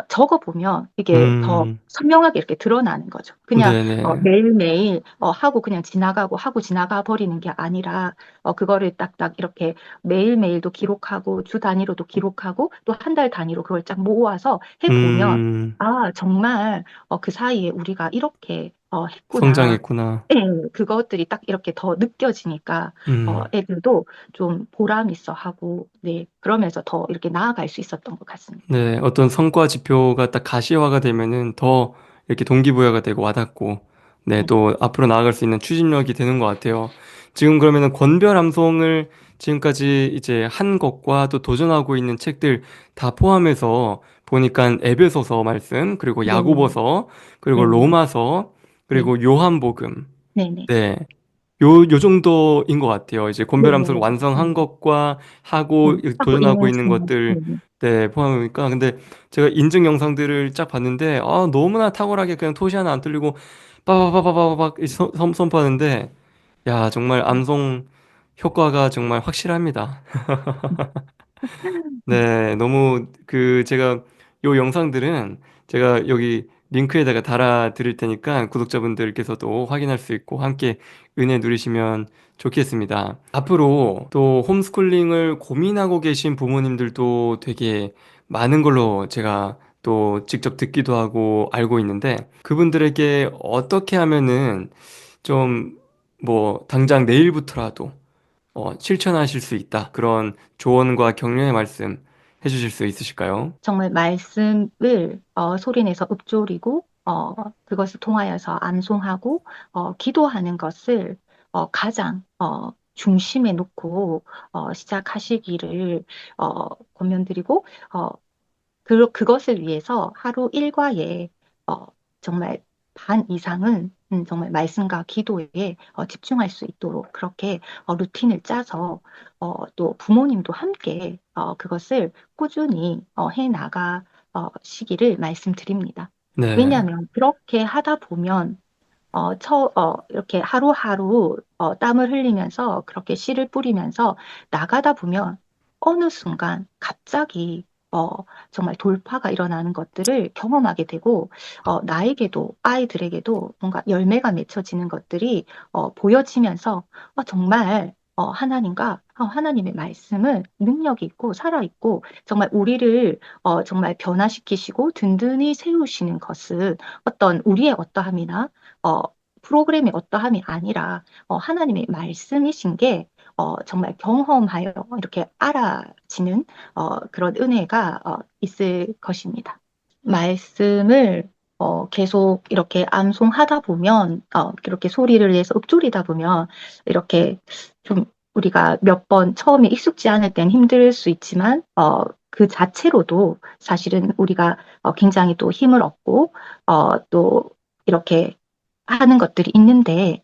적어보면 이게 더 음, 선명하게 이렇게 드러나는 거죠. 그냥 네네. 매일매일 하고 그냥 지나가고 하고 지나가 버리는 게 아니라 그거를 딱딱 이렇게 매일매일도 기록하고 주 단위로도 기록하고 또 한 달 단위로 그걸 쫙 모아서 해보면 음, 정말 그 사이에 우리가 이렇게 했구나. 성장했구나. 예, 그것들이 딱 이렇게 더 느껴지니까 음, 애들도 좀 보람 있어 하고 네, 그러면서 더 이렇게 나아갈 수 있었던 것 같습니다. 네. 어떤 성과 지표가 딱 가시화가 되면은 더 이렇게 동기부여가 되고 와닿고, 네. 네. 또 앞으로 나아갈 수 있는 추진력이 되는 것 같아요. 지금 그러면은 권별 암송을 지금까지 이제 한 것과 또 도전하고 있는 책들 다 포함해서 보니까 에베소서 말씀, 그리고 네네. 야고보서, 그리고 네네. 로마서, 네. 그리고 요한복음. 네네. 네. 요 정도인 것 같아요. 이제 권별함수를 네네네. 완성한 네네. 것과 하고 네. 하고 도전하고 있는 있는 중에. 것들, 네네. 네, 포함하니까. 근데 제가 인증 영상들을 쫙 봤는데, 너무나 탁월하게 그냥 토시 하나 안 틀리고, 빠바바바바박 선포하는데, 야, 정말 암송 효과가 정말 확실합니다. 네, 너무 제가 요 영상들은 제가 여기 링크에다가 달아 드릴 테니까 구독자분들께서도 확인할 수 있고 함께 은혜 누리시면 좋겠습니다. 앞으로 또 홈스쿨링을 고민하고 계신 부모님들도 되게 많은 걸로 제가 또 직접 듣기도 하고 알고 있는데 그분들에게 어떻게 하면은 좀 뭐 당장 내일부터라도 실천하실 수 있다. 그런 조언과 격려의 말씀 해주실 수 있으실까요? 정말 말씀을 소리내서 읊조리고 그것을 통하여서 암송하고 기도하는 것을 가장 중심에 놓고 시작하시기를 권면드리고 그것을 위해서 하루 일과에 어, 정말 반 이상은 정말 말씀과 기도에 집중할 수 있도록 그렇게 루틴을 짜서 또 부모님도 함께 그것을 꾸준히 해 나가시기를 말씀드립니다. 네. 왜냐하면 그렇게 하다 보면 이렇게 하루하루 땀을 흘리면서 그렇게 씨를 뿌리면서 나가다 보면 어느 순간 갑자기 어, 정말 돌파가 일어나는 것들을 경험하게 되고, 나에게도, 아이들에게도 뭔가 열매가 맺혀지는 것들이 보여지면서 정말 하나님과 하나님의 말씀은 능력이 있고 살아있고 정말 우리를 정말 변화시키시고 든든히 세우시는 것은 어떤 우리의 어떠함이나 어, 프로그램의 어떠함이 아니라 하나님의 말씀이신 게 정말 경험하여 이렇게 알아지는 그런 은혜가 있을 것입니다. 말씀을 계속 이렇게 암송하다 보면, 이렇게 소리를 내서 읊조리다 보면, 이렇게 좀 우리가 몇 번 처음에 익숙지 않을 땐 힘들 수 있지만, 그 자체로도 사실은 우리가 굉장히 또 힘을 얻고, 또 이렇게 하는 것들이 있는데,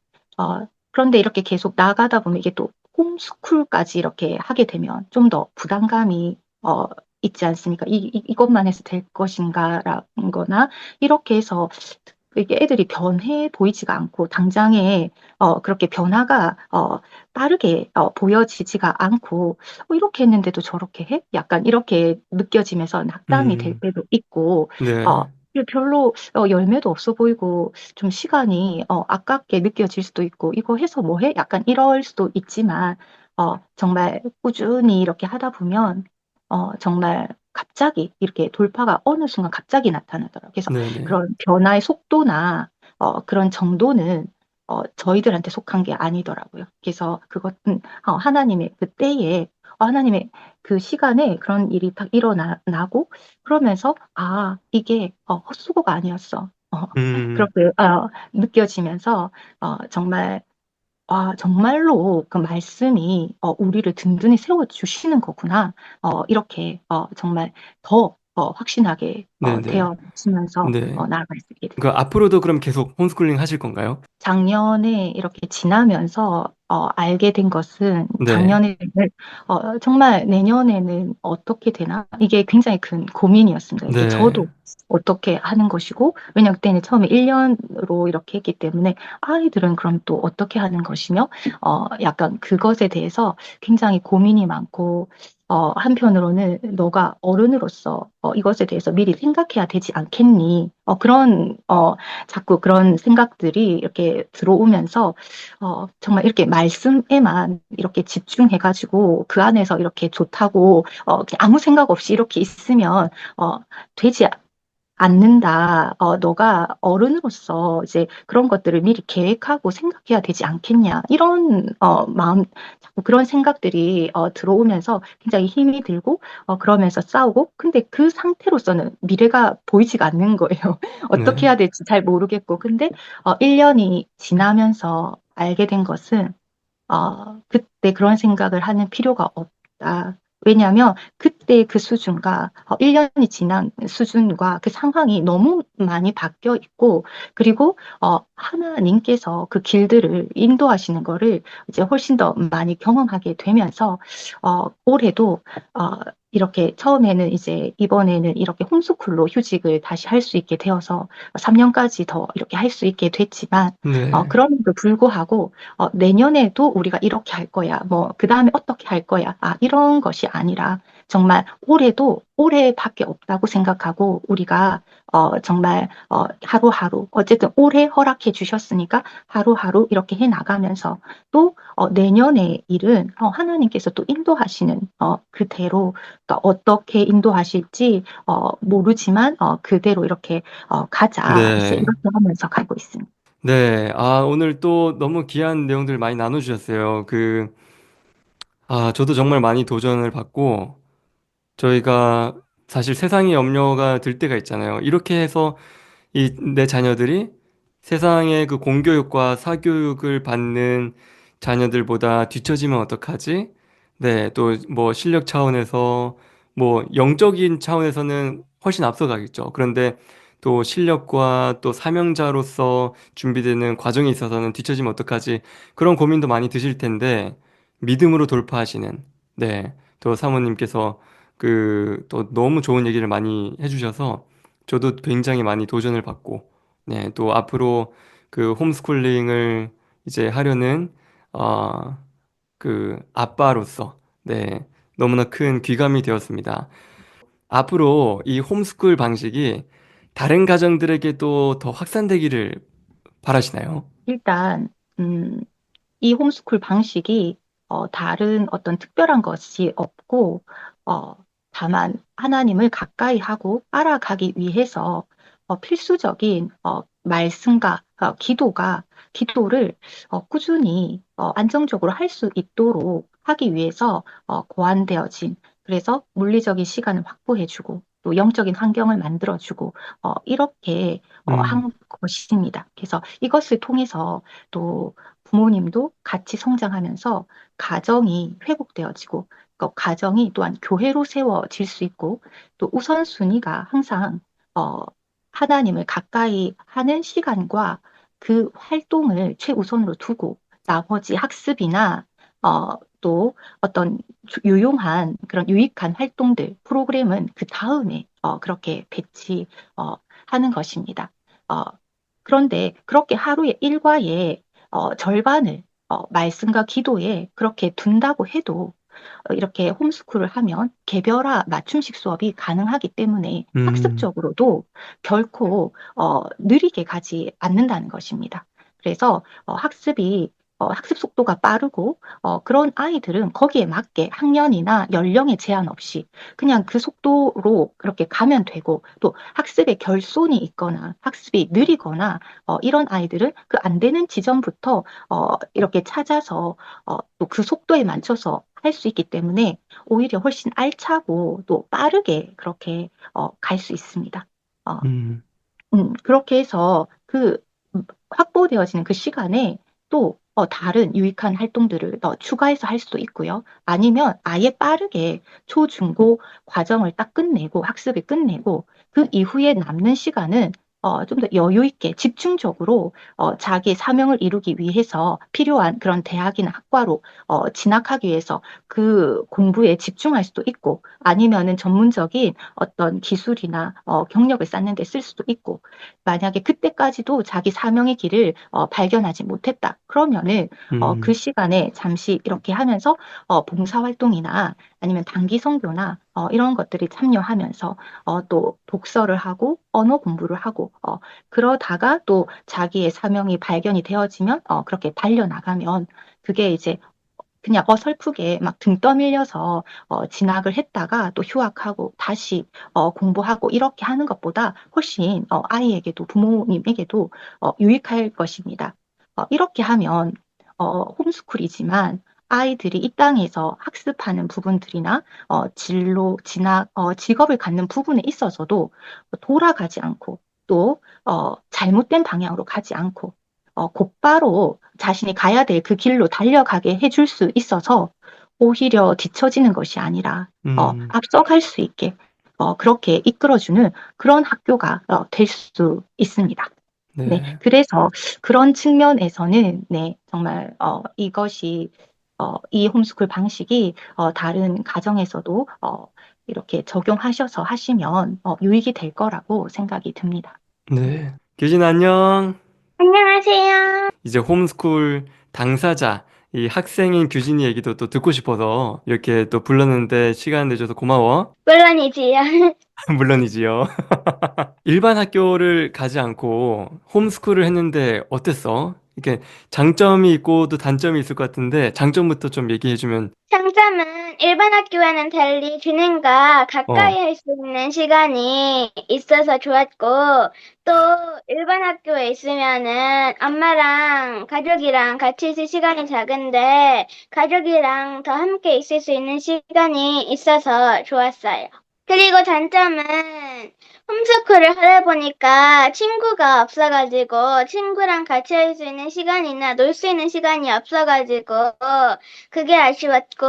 그런데 이렇게 계속 나가다 보면 이게 또 홈스쿨까지 이렇게 하게 되면 좀 더 부담감이 있지 않습니까? 이것만 해서 될 것인가라는 거나, 이렇게 해서 이게 애들이 변해 보이지가 않고, 당장에, 그렇게 변화가, 빠르게, 보여지지가 않고, 이렇게 했는데도 저렇게 해? 약간 이렇게 느껴지면서 낙담이 될 음, 때도 있고, 네, 이게 별로, 열매도 없어 보이고, 좀 시간이, 아깝게 느껴질 수도 있고, 이거 해서 뭐 해? 약간 이럴 수도 있지만, 정말 꾸준히 이렇게 하다 보면, 정말 갑자기 이렇게 돌파가 어느 순간 갑자기 나타나더라고요. 그래서 네네. 그런 변화의 속도나 그런 정도는 저희들한테 속한 게 아니더라고요. 그래서 그것은 하나님의 그 때에 하나님의 그 시간에 그런 일이 딱 일어나고 그러면서 이게 헛수고가 아니었어. 음, 그렇게 느껴지면서 정말 정말로 그 말씀이 우리를 든든히 세워주시는 거구나. 이렇게 정말 더 확신하게 네네. 되어지면서 네. 나아갈 수 있게 그 됐어요. 앞으로도 그럼 계속 홈스쿨링 하실 건가요? 작년에 이렇게 지나면서 알게 된 것은 네, 작년에는 정말 내년에는 어떻게 되나? 이게 굉장히 큰 고민이었습니다. 이게 네, 저도 어떻게 하는 것이고, 왜냐면 그때는 처음에 1년으로 이렇게 했기 때문에 아이들은 그럼 또 어떻게 하는 것이며, 약간 그것에 대해서 굉장히 고민이 많고, 한편으로는 너가 어른으로서 이것에 대해서 미리 생각해야 되지 않겠니? 자꾸 그런 생각들이 이렇게 들어오면서 정말 이렇게 말씀에만 이렇게 집중해가지고 그 안에서 이렇게 좋다고 그냥 아무 생각 없이 이렇게 있으면 되지 않는다. 너가 어른으로서 이제 그런 것들을 미리 계획하고 생각해야 되지 않겠냐. 이런 마음, 자꾸 그런 생각들이 들어오면서 굉장히 힘이 들고 그러면서 싸우고 근데 그 상태로서는 미래가 보이지가 않는 거예요. 어떻게 네, 해야 될지 잘 모르겠고 근데 1년이 지나면서 알게 된 것은 그때 그런 생각을 하는 필요가 없다. 왜냐하면 그때 그 수준과 1년이 지난 수준과 그 상황이 너무 많이 바뀌어 있고, 그리고 하나님께서 그 길들을 인도하시는 거를 이제 훨씬 더 많이 경험하게 되면서, 올해도 이렇게 처음에는 이제 이번에는 이렇게 홈스쿨로 휴직을 다시 할 수 있게 되어서 3년까지 더 이렇게 할 수 있게 됐지만, 네, 그럼에도 불구하고 내년에도 우리가 이렇게 할 거야. 뭐, 그 다음에 어떻게 할 거야. 이런 것이 아니라 정말 올해도 올해밖에 없다고 생각하고 우리가 정말 하루하루 어쨌든 올해 허락해 주셨으니까 하루하루 이렇게 해 나가면서 또 내년의 일은 하나님께서 또 인도하시는 그대로 그러니까 어떻게 인도하실지 모르지만 그대로 이렇게 가자. 이제 네, 이렇게 하면서 가고 있습니다. 네. 아, 오늘 또 너무 귀한 내용들 많이 나눠주셨어요. 저도 정말 많이 도전을 받고, 저희가 사실 세상에 염려가 들 때가 있잖아요. 이렇게 해서 내 자녀들이 세상의 그 공교육과 사교육을 받는 자녀들보다 뒤처지면 어떡하지? 네, 또 뭐 실력 차원에서 뭐 영적인 차원에서는 훨씬 앞서가겠죠. 그런데 또 실력과 또 사명자로서 준비되는 과정에 있어서는 뒤처지면 어떡하지? 그런 고민도 많이 드실 텐데 믿음으로 돌파하시는 또 사모님께서 또 너무 좋은 얘기를 많이 해주셔서 저도 굉장히 많이 도전을 받고, 또 앞으로 그 홈스쿨링을 이제 하려는 어, 그 아빠로서 네, 너무나 큰 귀감이 되었습니다. 앞으로 이 홈스쿨 방식이 다른 가정들에게도 더 확산되기를 바라시나요? 일단, 이 홈스쿨 방식이 다른 어떤 특별한 것이 없고, 어, 다만 하나님을 가까이 하고 알아가기 위해서 필수적인 말씀과 기도를 꾸준히 안정적으로 할 수 있도록 하기 위해서 고안되어진, 그래서 물리적인 시간을 확보해주고 또 영적인 환경을 만들어주고 이렇게 음, 한 것입니다. 그래서 이것을 통해서 또 부모님도 같이 성장하면서 가정이 회복되어지고 가정이 또한 교회로 세워질 수 있고 또 우선순위가 항상 어, 하나님을 가까이 하는 시간과 그 활동을 최우선으로 두고 나머지 학습이나 또 어떤 유용한 그런 유익한 활동들, 프로그램은 그 다음에 그렇게 배치 하는 것입니다. 어, 그런데 그렇게 하루의 일과의 절반을 말씀과 기도에 그렇게 둔다고 해도 이렇게 홈스쿨을 하면 개별화 맞춤식 수업이 가능하기 때문에 음, 학습적으로도 결코 느리게 가지 않는다는 것입니다. 그래서 학습 속도가 빠르고 그런 아이들은 거기에 맞게 학년이나 연령의 제한 없이 그냥 그 속도로 그렇게 가면 되고 또 학습에 결손이 있거나 학습이 느리거나 이런 아이들은 그 안 되는 지점부터 이렇게 찾아서 또 그 속도에 맞춰서 할 수 있기 때문에 오히려 훨씬 알차고 또 빠르게 그렇게 갈 수 있습니다. 어, 음, 그렇게 해서 확보되어지는 그 시간에 또 다른 유익한 활동들을 더 추가해서 할 수도 있고요. 아니면 아예 빠르게 초, 중, 고 과정을 딱 끝내고 학습을 끝내고 그 이후에 남는 시간은 좀 더 여유 있게 집중적으로 자기의 사명을 이루기 위해서 필요한 그런 대학이나 학과로 진학하기 위해서 그 공부에 집중할 수도 있고 아니면은 전문적인 어떤 기술이나 경력을 쌓는 데 쓸 수도 있고 만약에 그때까지도 자기 사명의 길을 발견하지 못했다. 그러면은 그 음, 시간에 잠시 이렇게 하면서 봉사활동이나 아니면 단기 선교나 이런 것들이 참여하면서 또 독서를 하고 언어 공부를 하고 그러다가 또 자기의 사명이 발견이 되어지면 그렇게 달려나가면 그게 이제 그냥 어설프게 막 등 떠밀려서 진학을 했다가 또 휴학하고 다시 공부하고 이렇게 하는 것보다 훨씬 아이에게도 부모님에게도 유익할 것입니다. 이렇게 하면 홈스쿨이지만 아이들이 이 땅에서 학습하는 부분들이나 진로, 진학, 직업을 갖는 부분에 있어서도 돌아가지 않고 또 잘못된 방향으로 가지 않고 곧바로 자신이 가야 될 그 길로 달려가게 해줄 수 있어서 오히려 뒤처지는 것이 아니라 음, 앞서갈 수 있게 그렇게 이끌어주는 그런 학교가 될 수 있습니다. 네, 네, 그래서 그런 측면에서는 네, 정말 이 홈스쿨 방식이 다른 가정에서도 이렇게 적용하셔서 하시면 유익이 될 거라고 생각이 듭니다. 네. 규진 안녕. 안녕하세요. 이제 홈스쿨 당사자, 이 학생인 규진이 얘기도 또 듣고 싶어서 이렇게 또 불렀는데 시간 내줘서 고마워. 물론이지요. 물론이지요. 일반 학교를 가지 않고 홈스쿨을 했는데 어땠어? 이게 장점이 있고 또 단점이 있을 것 같은데 장점부터 좀 얘기해주면, 장점은 일반 학교와는 달리 균형과 가까이 어, 할 수 있는 시간이 있어서 좋았고, 또 일반 학교에 있으면은 엄마랑 가족이랑 같이 있을 시간이 작은데, 가족이랑 더 함께 있을 수 있는 시간이 있어서 좋았어요. 그리고 단점은 홈스쿨을 하다 보니까 친구가 없어가지고 친구랑 같이 할 수 있는 시간이나 놀 수 있는 시간이 없어가지고 그게 아쉬웠고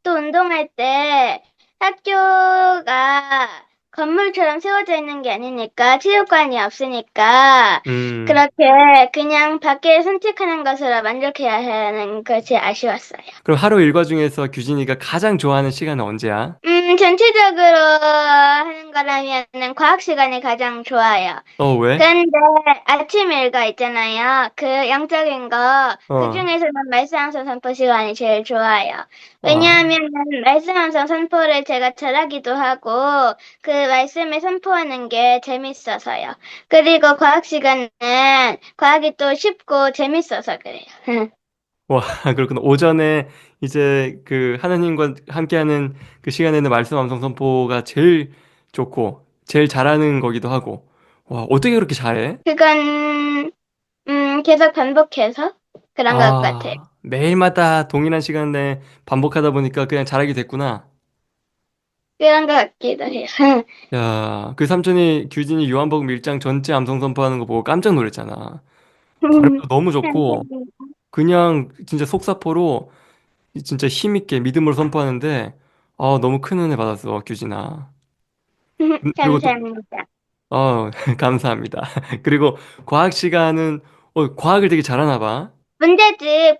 또 운동할 때 학교가 건물 학교처럼 세워져 있는 게 아니니까, 체육관이 없으니까, 음. 그렇게 그냥 밖에 산책하는 것으로 만족해야 하는 것이 아쉬웠어요. 그럼 하루 일과 중에서 규진이가 가장 좋아하는 시간은 언제야? 전체적으로 하는 거라면은 과학 시간이 가장 좋아요. 왜? 근데 아침 일과 있잖아요. 그 영적인 거, 그 어. 중에서는 말씀함성 선포 시간이 제일 좋아요. 와. 왜냐하면 말씀함성 선포를 제가 잘하기도 하고, 그 말씀을 선포하는 게 재밌어서요. 그리고 과학 시간은 과학이 또 쉽고 재밌어서 그래요. 와, 그렇구나. 오전에 이제 그 하나님과 함께하는 그 시간에는 말씀 암송 선포가 제일 좋고, 제일 잘하는 거기도 하고. 와, 어떻게 그렇게 잘해? 그건, 계속 반복해서 그런 것 같아요. 매일마다 동일한 시간에 반복하다 보니까 그냥 잘하게 됐구나. 그런 것 같기도 해요. 야, 그 삼촌이 규진이 요한복음 1장 전체 암송 선포하는 거 보고 깜짝 놀랐잖아. 발음도 너무 좋고, 그냥 진짜 속사포로 진짜 힘있게 믿음으로 선포하는데, 너무 큰 은혜 받았어, 규진아. 그리고 또, 감사합니다. 감사합니다. 그리고 과학 시간은, 과학을 되게 잘하나 봐. 문제집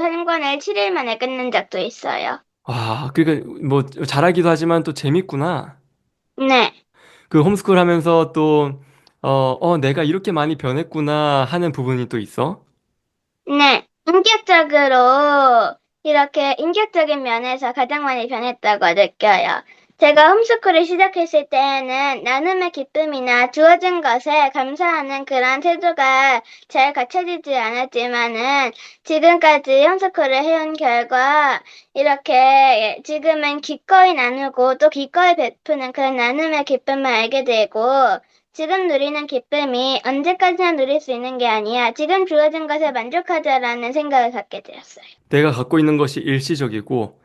한 권을 7일 만에 끝낸 적도 있어요. 와, 그러니까 뭐 잘하기도 하지만 또 재밌구나. 네, 그 홈스쿨 하면서 또, 내가 이렇게 많이 변했구나 하는 부분이 또 있어? 네. 이렇게 인격적인 면에서 가장 많이 변했다고 느껴요. 제가 홈스쿨을 시작했을 때에는 나눔의 기쁨이나 주어진 것에 감사하는 그런 태도가 잘 갖춰지지 않았지만은 지금까지 홈스쿨을 해온 결과 이렇게 지금은 기꺼이 나누고 또 기꺼이 베푸는 그런 나눔의 기쁨을 알게 되고 지금 누리는 기쁨이 언제까지나 누릴 수 있는 게 아니야. 지금 주어진 것에 만족하자라는 생각을 갖게 되었어요. 내가 갖고 있는 것이 일시적이고,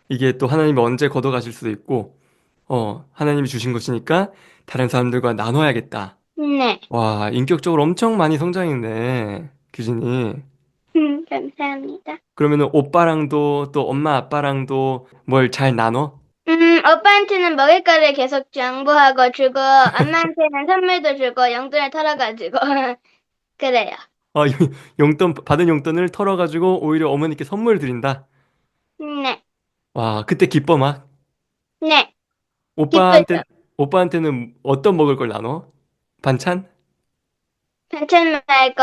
이게 또 하나님이 언제 걷어가실 수도 있고, 하나님이 주신 것이니까 다른 사람들과 나눠야겠다. 네. 와, 인격적으로 엄청 많이 성장했네, 규진이. 감사합니다. 그러면은 오빠랑도 또 엄마 아빠랑도 뭘 잘 나눠? 오빠한테는 먹을 거를 계속 양보하고 주고, 엄마한테는 선물도 주고, 용돈을 털어가지고, 그래요. 아, 받은 용돈을 털어가지고 오히려 어머니께 선물 드린다. 네. 와, 그때 기뻐 막. 네. 기쁘죠. 오빠한테, 오빠한테는 어떤 먹을 걸 나눠? 반찬? 반찬 말고,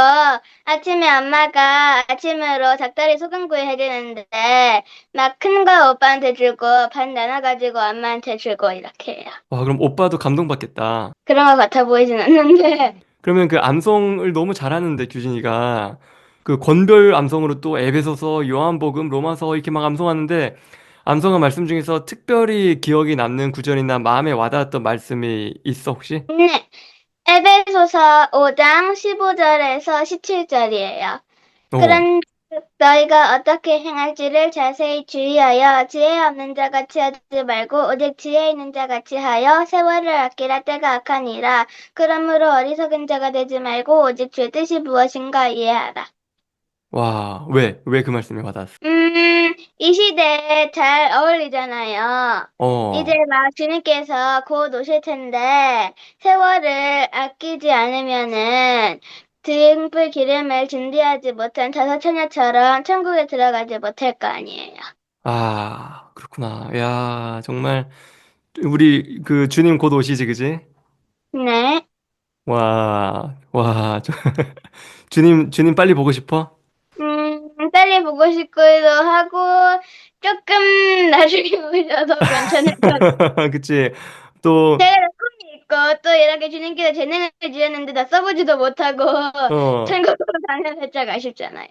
아침에 엄마가 아침으로 닭다리 소금구이 해주는데, 막 큰 거 오빠한테 주고, 반 나눠가지고 엄마한테 주고, 이렇게 해요. 와, 그럼 오빠도 감동받겠다. 그런 것 같아 보이진 않는데. 그러면 그 암송을 너무 잘하는데, 규진이가. 그 권별 암송으로 또 에베소서, 요한복음, 로마서 이렇게 막 암송하는데, 암송한 말씀 중에서 특별히 기억이 남는 구절이나 마음에 와닿았던 말씀이 있어, 혹시? 네. 에베소서 5장 15절에서 17절이에요. 어. 그런 너희가 어떻게 행할지를 자세히 주의하여 지혜 없는 자 같이 하지 말고 오직 지혜 있는 자 같이 하여 세월을 아끼라 때가 악하니라. 그러므로 어리석은 자가 되지 말고 오직 주의 뜻이 무엇인가 이해하라. 와, 왜 그 말씀에 와닿았어? 이 시대에 잘 어울리잖아요. 이제 어. 막 주님께서 곧 오실 텐데 세월을 아끼지 않으면은 등불 기름을 준비하지 못한 자사처녀처럼 천국에 들어가지 못할 거 아니에요. 그렇구나. 야, 정말, 우리, 그, 주님 곧 오시지, 그지? 네. 주님 빨리 보고 싶어? 빨리 보고 싶기도 하고 조금 나중에 오셔도 괜찮을 것 같아요. 그치? 또, 제가 꿈이 있고 또 이렇게 주님께서 재능을 주셨는데 다 써보지도 못하고 어, 천국으로 가면 살짝 아쉽잖아요.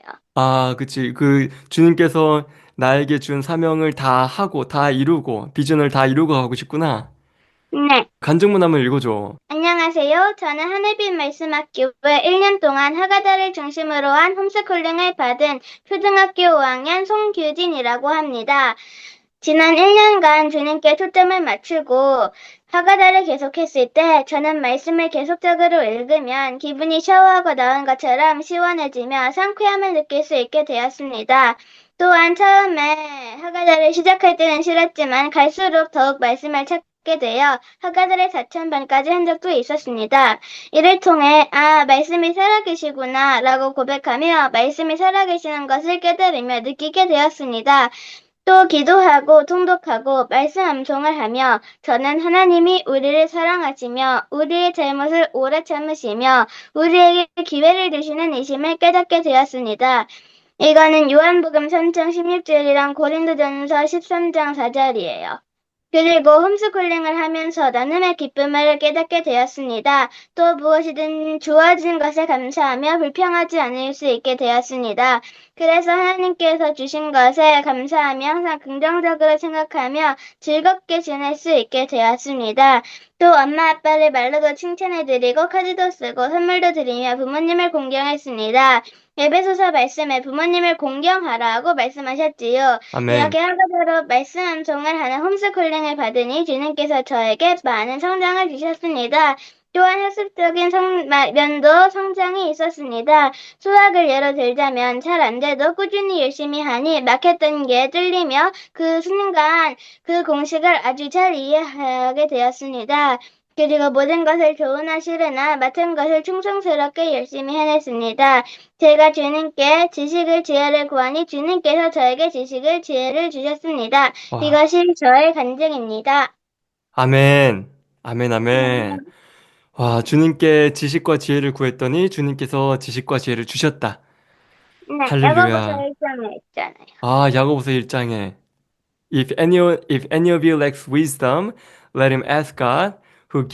그치. 그, 주님께서 나에게 준 사명을 다 하고, 다 이루고, 비전을 다 이루고 가고 싶구나. 네. 간증문 한번 읽어줘. 안녕하세요. 저는 하늘빛 말씀학교에 1년 동안 하가다를 중심으로 한 홈스쿨링을 받은 초등학교 5학년 송규진이라고 합니다. 지난 1년간 주님께 초점을 맞추고 하가다를 계속했을 때 저는 말씀을 계속적으로 읽으면 기분이 샤워하고 나온 것처럼 시원해지며 상쾌함을 느낄 수 있게 되었습니다. 또한 처음에 하가다를 시작할 때는 싫었지만 갈수록 더욱 말씀을 찾게 깨닫게 되어 하가들의 4,000번까지 한 적도 있었습니다. 이를 통해 말씀이 살아계시구나 라고 고백하며 말씀이 살아계시는 것을 깨달으며 느끼게 되었습니다. 또 기도하고 통독하고 말씀 암송을 하며 저는 하나님이 우리를 사랑하시며 우리의 잘못을 오래 참으시며 우리에게 기회를 주시는 이심을 깨닫게 되었습니다. 이거는 요한복음 3장 16절이랑 고린도전서 13장 4절이에요. 그리고 홈스쿨링을 하면서 나눔의 기쁨을 깨닫게 되었습니다. 또 무엇이든 주어진 것에 감사하며 불평하지 않을 수 있게 되었습니다. 그래서 하나님께서 주신 것에 감사하며 항상 긍정적으로 생각하며 즐겁게 지낼 수 있게 되었습니다. 또 엄마 아빠를 말로도 칭찬해드리고 카드도 쓰고 선물도 드리며 부모님을 공경했습니다. 에베소서 말씀에 부모님을 공경하라고 말씀하셨지요. 아멘. 이렇게 하루대로 말씀 암송을 하는 홈스쿨링을 받으니 주님께서 저에게 많은 성장을 주셨습니다. 또한 학습적인 면도 성장이 있었습니다. 수학을 예로 들자면 잘 안 돼도 꾸준히 열심히 하니 막혔던 게 뚫리며 그 순간 그 공식을 아주 잘 이해하게 되었습니다. 그리고 모든 것을 좋으나 싫으나 맡은 것을 충성스럽게 열심히 해냈습니다. 제가 주님께 지식을 지혜를 구하니 주님께서 저에게 지식을 지혜를 주셨습니다. 와, 이것이 저의 간증입니다. 아멘. 아멘, 아멘. 와, 주님께 지식과 지혜를 구했더니 주님께서 지식과 지혜를 주셨다. 네, 야고보서 할렐루야. 1장에 있잖아요. 아, 야고보서 1장에 if any of you lacks wisdom, let him ask God, who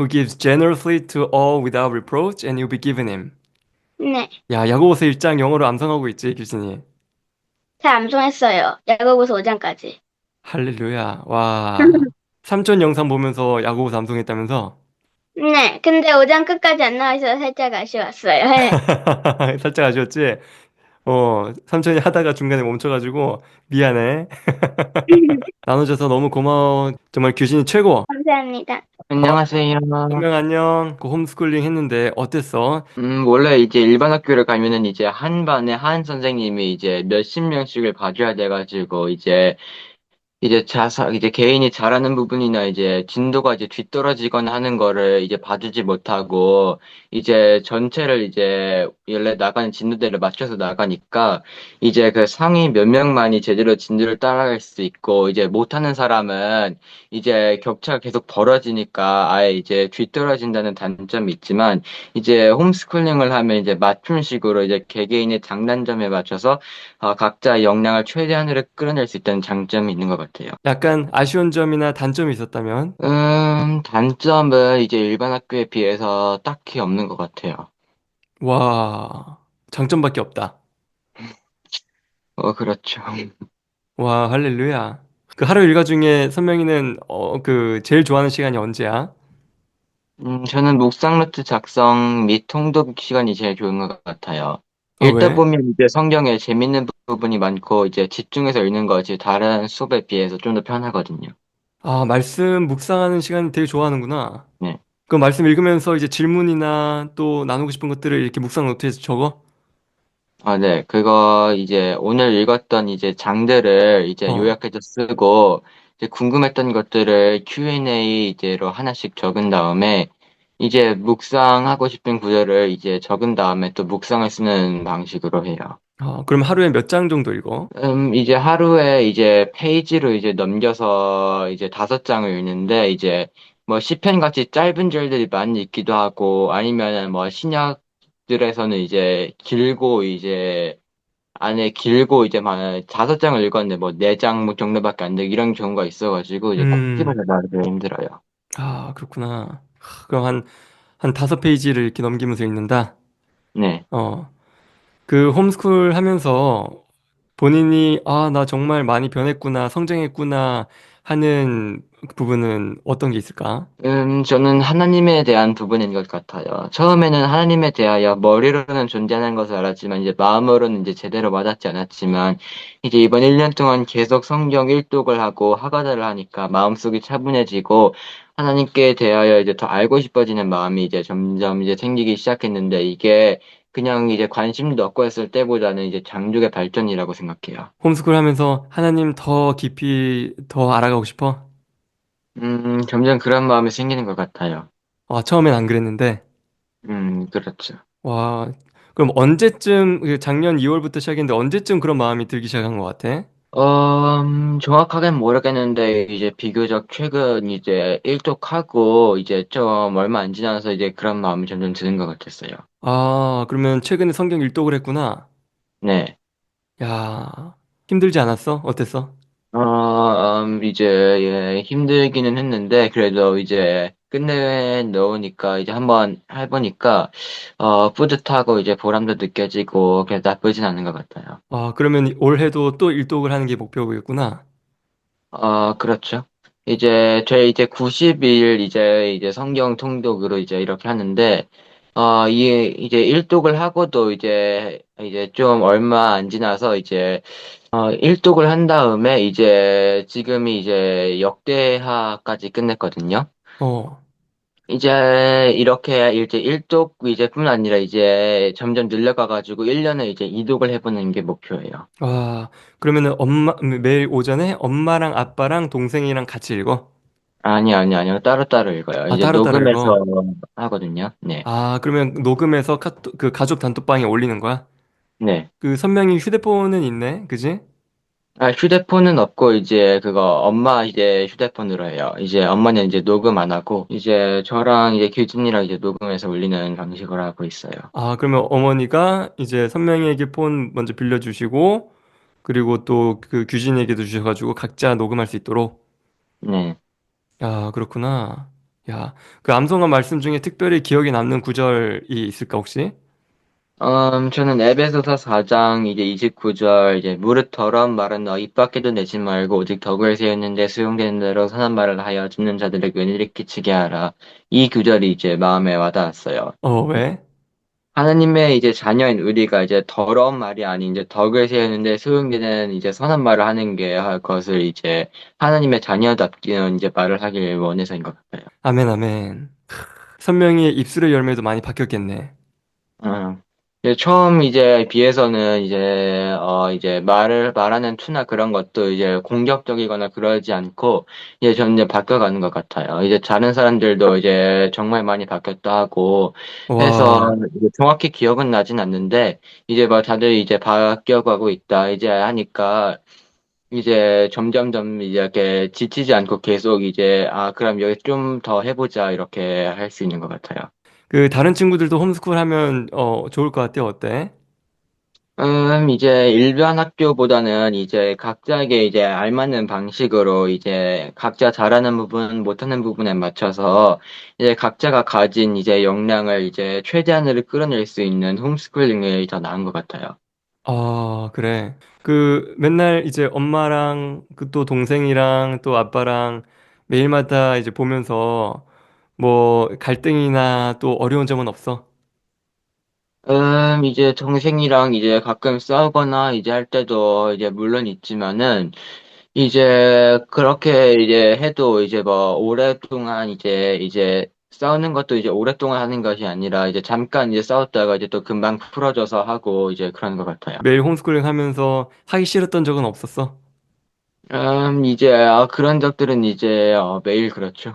gives generously to all without reproach, and you'll be given him. 네, 야, 야고보서 1장 영어로 암송하고 있지, 규진이. 다 암송했어요. 야고보서 5장까지. 할렐루야. 와, 삼촌 영상 보면서 야고보서 암송했다면서? 네, 근데 5장 끝까지 안 나와 있어서 살짝 아쉬웠어요. 네. 살짝 아쉬웠지? 삼촌이 하다가 중간에 멈춰가지고 미안해. 나눠줘서 너무 고마워. 정말 규진이 최고. 감사합니다. 안녕하세요. 안녕, 안녕. 그 홈스쿨링 했는데 어땠어? 원래 이제 일반 학교를 가면은 이제 한 반에 한 선생님이 이제 몇십 명씩을 봐줘야 돼가지고 이제 개인이 잘하는 부분이나 이제 진도가 이제 뒤떨어지거나 하는 거를 이제 봐주지 못하고, 이제 전체를 이제 원래 나가는 진도대로 맞춰서 나가니까, 이제 그 상위 몇 명만이 제대로 진도를 따라갈 수 있고, 이제 못하는 사람은 이제 격차가 계속 벌어지니까 아예 이제 뒤떨어진다는 단점이 있지만, 이제 홈스쿨링을 하면 이제 맞춤식으로 이제 개개인의 장단점에 맞춰서 각자의 역량을 최대한으로 끌어낼 수 있다는 장점이 있는 것 같아요. 약간 아쉬운 점이나 단점이 있었다면? 단점은 이제 일반 학교에 비해서 딱히 없는 것 같아요. 와, 장점밖에 없다. 그렇죠. 와, 할렐루야. 그 하루 일과 중에 선명이는 그 제일 좋아하는 시간이 언제야? 저는 묵상 노트 작성 및 통독 시간이 제일 좋은 것 같아요. 읽다 왜? 보면 이제 성경에 재밌는 부분이 많고 이제 집중해서 읽는 것이 다른 수업에 비해서 좀 더 편하거든요. 아, 말씀 묵상하는 시간 되게 좋아하는구나. 네. 그 말씀 읽으면서 이제 질문이나 또 나누고 싶은 것들을 이렇게 묵상 노트에서 적어? 네. 그거 이제 오늘 읽었던 이제 장들을 이제 어. 요약해서 쓰고 이제 궁금했던 것들을 Q&A 이제로 하나씩 적은 다음에 이제 묵상하고 싶은 구절을 이제 적은 다음에 또 묵상을 쓰는 방식으로 해요. 그럼 하루에 몇 장 정도 읽어? 이제 하루에 이제 페이지로 이제 넘겨서 이제 5장을 읽는데 이제 뭐 시편 같이 짧은 절들이 많이 있기도 하고 아니면은 뭐 신약들에서는 이제 길고 이제 안에 길고 이제 막 5장을 읽었는데 뭐 4장 뭐 정도밖에 안 되고 이런 경우가 있어가지고 이제 꼭 음, 집어서 나가기 힘들어요. 그렇구나. 그럼 한 5페이지를 이렇게 넘기면서 읽는다? 네. 어. 그 홈스쿨 하면서 본인이, 나 정말 많이 변했구나, 성장했구나 하는 부분은 어떤 게 있을까? 저는 하나님에 대한 부분인 것 같아요. 처음에는 하나님에 대하여 머리로는 존재하는 것을 알았지만, 이제 마음으로는 이제 제대로 와닿지 않았지만, 이제 이번 1년 동안 계속 성경 일독을 하고 하가다를 하니까 마음속이 차분해지고, 하나님께 대하여 이제 더 알고 싶어지는 마음이 이제 점점 이제 생기기 시작했는데, 이게 그냥 이제 관심도 없고 했을 때보다는 이제 장족의 발전이라고 생각해요. 홈스쿨 하면서 하나님 더 깊이 더 알아가고 싶어? 점점 그런 마음이 생기는 것 같아요. 아, 처음엔 안 그랬는데. 그렇죠. 와, 그럼 언제쯤, 그 작년 2월부터 시작했는데 언제쯤 그런 마음이 들기 시작한 것 같아? 정확하게는 모르겠는데, 이제 비교적 최근 이제 일독하고, 이제 좀 얼마 안 지나서 이제 그런 마음이 점점 드는 것 같았어요. 아, 그러면 최근에 성경 일독을 했구나. 네. 야, 힘들지 않았어? 어땠어? 이제, 예, 힘들기는 했는데, 그래도 이제 끝내 놓으니까, 이제 한번 해보니까, 뿌듯하고 이제 보람도 느껴지고, 그냥 나쁘진 않은 것 같아요. 아, 그러면 올해도 또 일독을 하는 게 목표겠구나. 그렇죠. 이제 저희 이제 90일 이제 성경 통독으로 이제 이렇게 하는데 이제 일독을 하고도 이제 좀 얼마 안 지나서 이제 일독을 한 다음에 이제 지금이 이제 역대하까지 끝냈거든요. 어. 이제 이렇게 이제 일독 이제뿐 아니라 이제 점점 늘려가가지고 1년에 이제 이독을 해보는 게 목표예요. 아, 그러면은 매일 오전에 엄마랑 아빠랑 동생이랑 같이 읽어? 아니요. 따로따로 읽어요. 아, 이제 따로따로 녹음해서 읽어? 하거든요. 네. 아, 그러면 녹음해서 그 가족 단톡방에 올리는 거야? 네. 그 선명이 휴대폰은 있네, 그지? 휴대폰은 없고, 이제 그거 엄마 이제 휴대폰으로 해요. 이제 엄마는 이제 녹음 안 하고, 이제 저랑 이제 규진이랑 이제 녹음해서 올리는 방식으로 하고 있어요. 아, 그러면 어머니가 이제 선명이에게 폰 먼저 빌려주시고, 그리고 또 그 규진에게도 주셔가지고 각자 녹음할 수 있도록? 네. 야, 그렇구나. 야, 그 암송한 말씀 중에 특별히 기억에 남는 구절이 있을까, 혹시? 저는 에베소서 4장 이제 29절 이제 무릇 더러운 말은 너 입 밖에도 내지 말고 오직 덕을 세우는데 수용되는 대로 선한 말을 하여 듣는 자들에게 은혜를 끼치게 하라. 이 구절이 이제 마음에 와닿았어요. 어, 왜? 하나님의 이제 자녀인 우리가 이제 더러운 말이 아닌 이제 덕을 세우는데 소용되는 이제 선한 말을 하는 게 할 것을 이제 하나님의 자녀답게 이제 말을 하길 원해서인 것 같아요. 아멘, 아멘. 선명이의 입술의 열매도 많이 바뀌었겠네. 어. 이제 처음 이제 비해서는 이제 말하는 투나 그런 것도 이제 공격적이거나 그러지 않고 이제 전 이제 바뀌어가는 것 같아요. 이제 다른 사람들도 이제 정말 많이 바뀌었다 하고 해서 와, 이제 정확히 기억은 나진 않는데 이제 뭐 다들 이제 바뀌어가고 있다 이제 하니까 이제 점점점 이제 이렇게 지치지 않고 계속 이제 그럼 여기 좀 더 해보자 이렇게 할 수 있는 것 같아요. 그 다른 친구들도 홈스쿨 하면 좋을 것 같아. 어때? 이제 일반 학교보다는 이제 각자에게 이제 알맞는 방식으로 이제 각자 잘하는 부분, 못하는 부분에 맞춰서 이제 각자가 가진 이제 역량을 이제 최대한으로 끌어낼 수 있는 홈스쿨링이 더 나은 것 같아요. 아, 그래. 그 맨날 이제 엄마랑 그 또 동생이랑 또 아빠랑 매일마다 이제 보면서 뭐 갈등이나 또 어려운 점은 없어? 이제 동생이랑 이제 가끔 싸우거나 이제 할 때도 이제 물론 있지만은 이제 그렇게 이제 해도 이제 뭐 오랫동안 이제 싸우는 것도 이제 오랫동안 하는 것이 아니라 이제 잠깐 이제 싸웠다가 이제 또 금방 풀어져서 하고 이제 그런 것 같아요. 매일 홈스쿨링 하면서 하기 싫었던 적은 없었어? 이제, 그런 적들은 이제, 매일 그렇죠.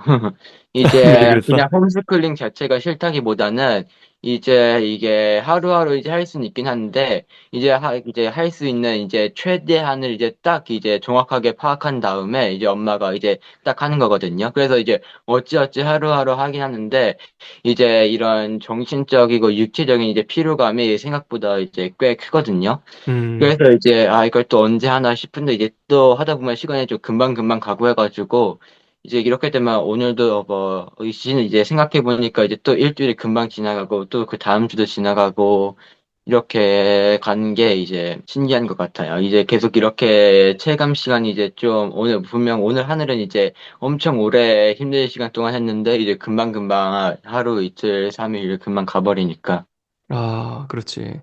매일 이제, 그냥 그랬어? 홈스쿨링 자체가 싫다기보다는, 이제, 이게 하루하루 이제 할 수는 있긴 한데, 이제 할 수 있는 이제 최대한을 이제 딱 이제 정확하게 파악한 다음에, 이제 엄마가 이제 딱 하는 거거든요. 그래서 이제 어찌어찌 하루하루 하긴 하는데, 이제 이런 정신적이고 육체적인 이제 피로감이 생각보다 이제 꽤 크거든요. 음. 그래서 이제 이걸 또 언제 하나 싶은데 이제 또 하다 보면 시간이 좀 금방금방 가고 해가지고 이제 이렇게 되면 오늘도 뭐 이제 생각해 보니까 이제 또 일주일이 금방 지나가고 또 그 다음 주도 지나가고 이렇게 가는 게 이제 신기한 것 같아요. 이제 계속 이렇게 체감 시간이 이제 좀 오늘 분명 오늘 하늘은 이제 엄청 오래 힘든 시간 동안 했는데 이제 금방금방 하루 이틀 3일 금방 가버리니까. 아, 그렇지.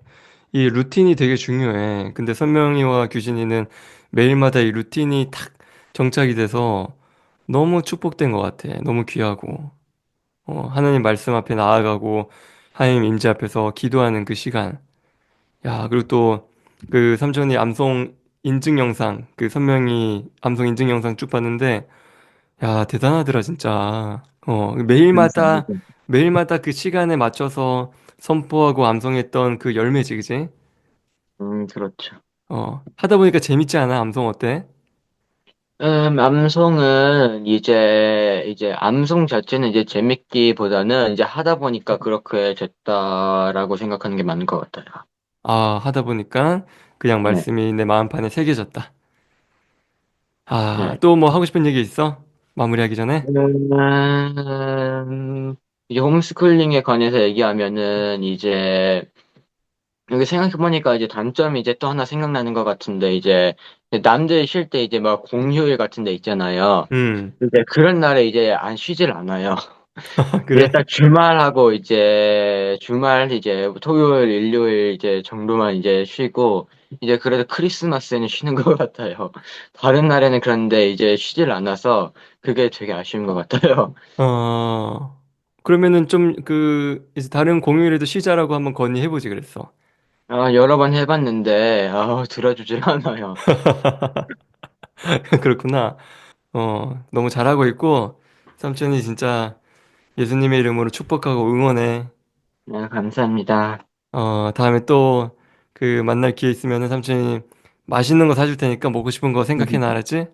이 루틴이 되게 중요해. 근데 선명이와 규진이는 매일마다 이 루틴이 탁 정착이 돼서 너무 축복된 것 같아. 너무 귀하고. 하나님 말씀 앞에 나아가고 하나님 임재 앞에서 기도하는 그 시간. 야, 그리고 또 그 삼촌이 암송 인증 영상, 그 선명이 암송 인증 영상 쭉 봤는데 야, 대단하더라, 진짜. 감사합니다. 매일마다 그 시간에 맞춰서 선포하고 암송했던 그 열매지, 그지? 그렇죠. 하다 보니까 재밌지 않아? 암송 어때? 암송은 이제 암송 자체는 이제 재밌기보다는 이제 하다 보니까 그렇게 됐다라고 생각하는 게 맞는 것 같아요. 아, 하다 보니까 그냥 네, 말씀이 내 마음판에 새겨졌다. 아, 네. 또 뭐 하고 싶은 얘기 있어? 마무리하기 전에? 이제 홈스쿨링에 관해서 얘기하면은 이제 여기 생각해보니까 이제 단점이 이제 또 하나 생각나는 것 같은데 이제 남들 쉴 때 이제 막 공휴일 같은 데 있잖아요. 이제 그런 날에 이제 안 쉬질 않아요. 이제 그래? 딱 주말하고 이제 주말 이제 토요일, 일요일 이제 정도만 이제 쉬고 이제 그래도 크리스마스에는 쉬는 것 같아요. 다른 날에는 그런데 이제 쉬질 않아서 그게 되게 아쉬운 것 같아요. 그러면은 좀 이제 다른 공휴일에도 쉬자라고 한번 건의해보지 그랬어. 여러 번 해봤는데 들어주질 않아요. 그렇구나. 너무 잘하고 있고, 삼촌이 진짜 예수님의 이름으로 축복하고 응원해. 네, 감사합니다. 다음에 또 만날 기회 있으면은 삼촌이 맛있는 거 사줄 테니까 먹고 싶은 거 생각해놔, 알았지?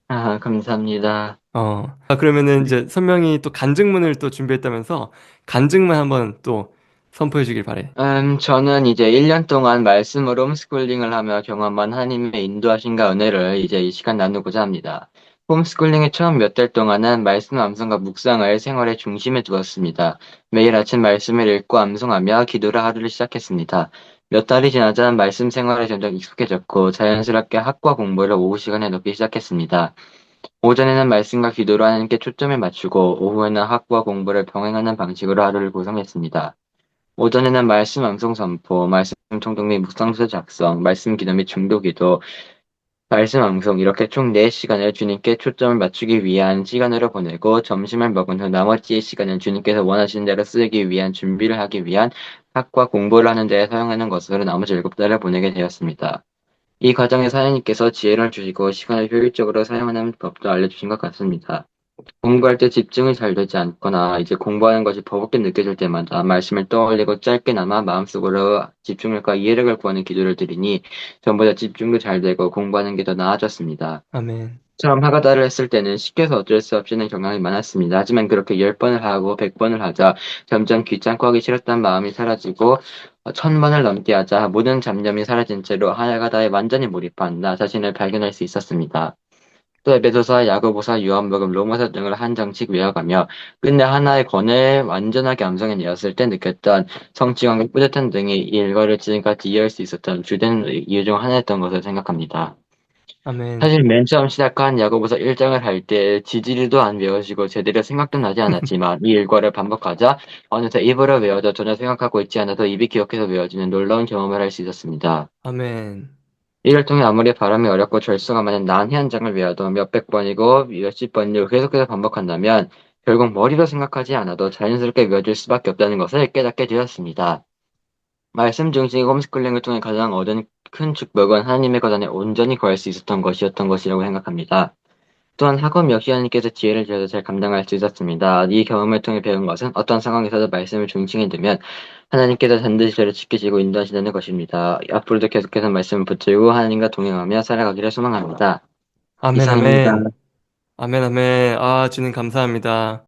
감사합니다. 그러면은 이제 선명이 또 간증문을 또 준비했다면서 간증문 한번 또 선포해 주길 바래. 저는 이제 1년 동안 말씀으로 홈스쿨링을 하며 경험한 하나님의 인도하심과 은혜를 이제 이 시간 나누고자 합니다. 홈스쿨링의 처음 몇 달 동안은 말씀 암송과 묵상을 생활의 중심에 두었습니다. 매일 아침 말씀을 읽고 암송하며 기도를 하루를 시작했습니다. 몇 달이 지나자 말씀 생활에 점점 익숙해졌고 자연스럽게 학과 공부를 오후 시간에 넣기 시작했습니다. 오전에는 말씀과 기도로 하나님께 초점을 맞추고 오후에는 학과 공부를 병행하는 방식으로 하루를 구성했습니다. 오전에는 말씀 암송 선포, 말씀 통독 및 묵상서 작성, 말씀 기도 및 중도 기도, 말씀 암송 이렇게 총 4시간을 주님께 초점을 맞추기 위한 시간으로 보내고 점심을 먹은 후 나머지 시간은 주님께서 원하시는 대로 쓰기 위한 준비를 하기 위한 학과 공부를 하는 데 사용하는 것으로 나머지 7달을 보내게 되었습니다. 이 과정에서 하나님께서 지혜를 주시고 시간을 효율적으로 사용하는 법도 알려주신 것 같습니다. 공부할 때 집중이 잘 되지 않거나 이제 공부하는 것이 버겁게 느껴질 때마다 말씀을 떠올리고 짧게나마 마음속으로 집중력과 이해력을 구하는 기도를 드리니 전보다 집중도 잘 되고 공부하는 게 더 나아졌습니다. 아멘. 처음 하가다를 했을 때는 시켜서 어쩔 수 없이는 경향이 많았습니다. 하지만 그렇게 10번을 하고 100번을 하자 점점 귀찮고 하기 싫었던 마음이 사라지고 1000번을 넘게 하자 모든 잡념이 사라진 채로 하가다에 완전히 몰입한 나 자신을 발견할 수 있었습니다. 또 에베소서, 야고보서, 요한복음, 로마서 등을 한 장씩 외워가며 끝내 하나의 권을 완전하게 암송해내었을 때 느꼈던 성취감과 뿌듯한 등이 이 일과를 지금까지 이해할 수 있었던 주된 이유 중 하나였던 것을 생각합니다. 아멘. 사실 맨 처음 시작한 야고보서 1장을 할 때 지지리도 안 외워지고 제대로 생각도 나지 않았지만 이 일과를 반복하자 어느새 입으로 외워져 전혀 생각하고 있지 않아도 입이 기억해서 외워지는 놀라운 경험을 할 수 있었습니다. 아멘. 이를 통해 아무리 발음이 어렵고 절수가 많은 난해한 장을 외워도 몇백 번이고 몇십 번이고 계속해서 반복한다면 결국 머리로 생각하지 않아도 자연스럽게 외워질 수밖에 없다는 것을 깨닫게 되었습니다. 말씀 중심 홈스쿨링을 통해 가장 얻은 큰 축복은 하나님의 거단에 온전히 거할 수 있었던 것이었던 것이라고 생각합니다. 또한 학업 역시 하나님께서 지혜를 주셔서 잘 감당할 수 있었습니다. 이 경험을 통해 배운 것은 어떤 상황에서도 말씀을 중심에 두면 하나님께서 반드시 저를 지키시고 인도하시는 것입니다. 앞으로도 계속해서 말씀을 붙들고 하나님과 동행하며 살아가기를 소망합니다. 아멘, 이상입니다. 아멘. 아멘, 아멘. 아, 주님 감사합니다.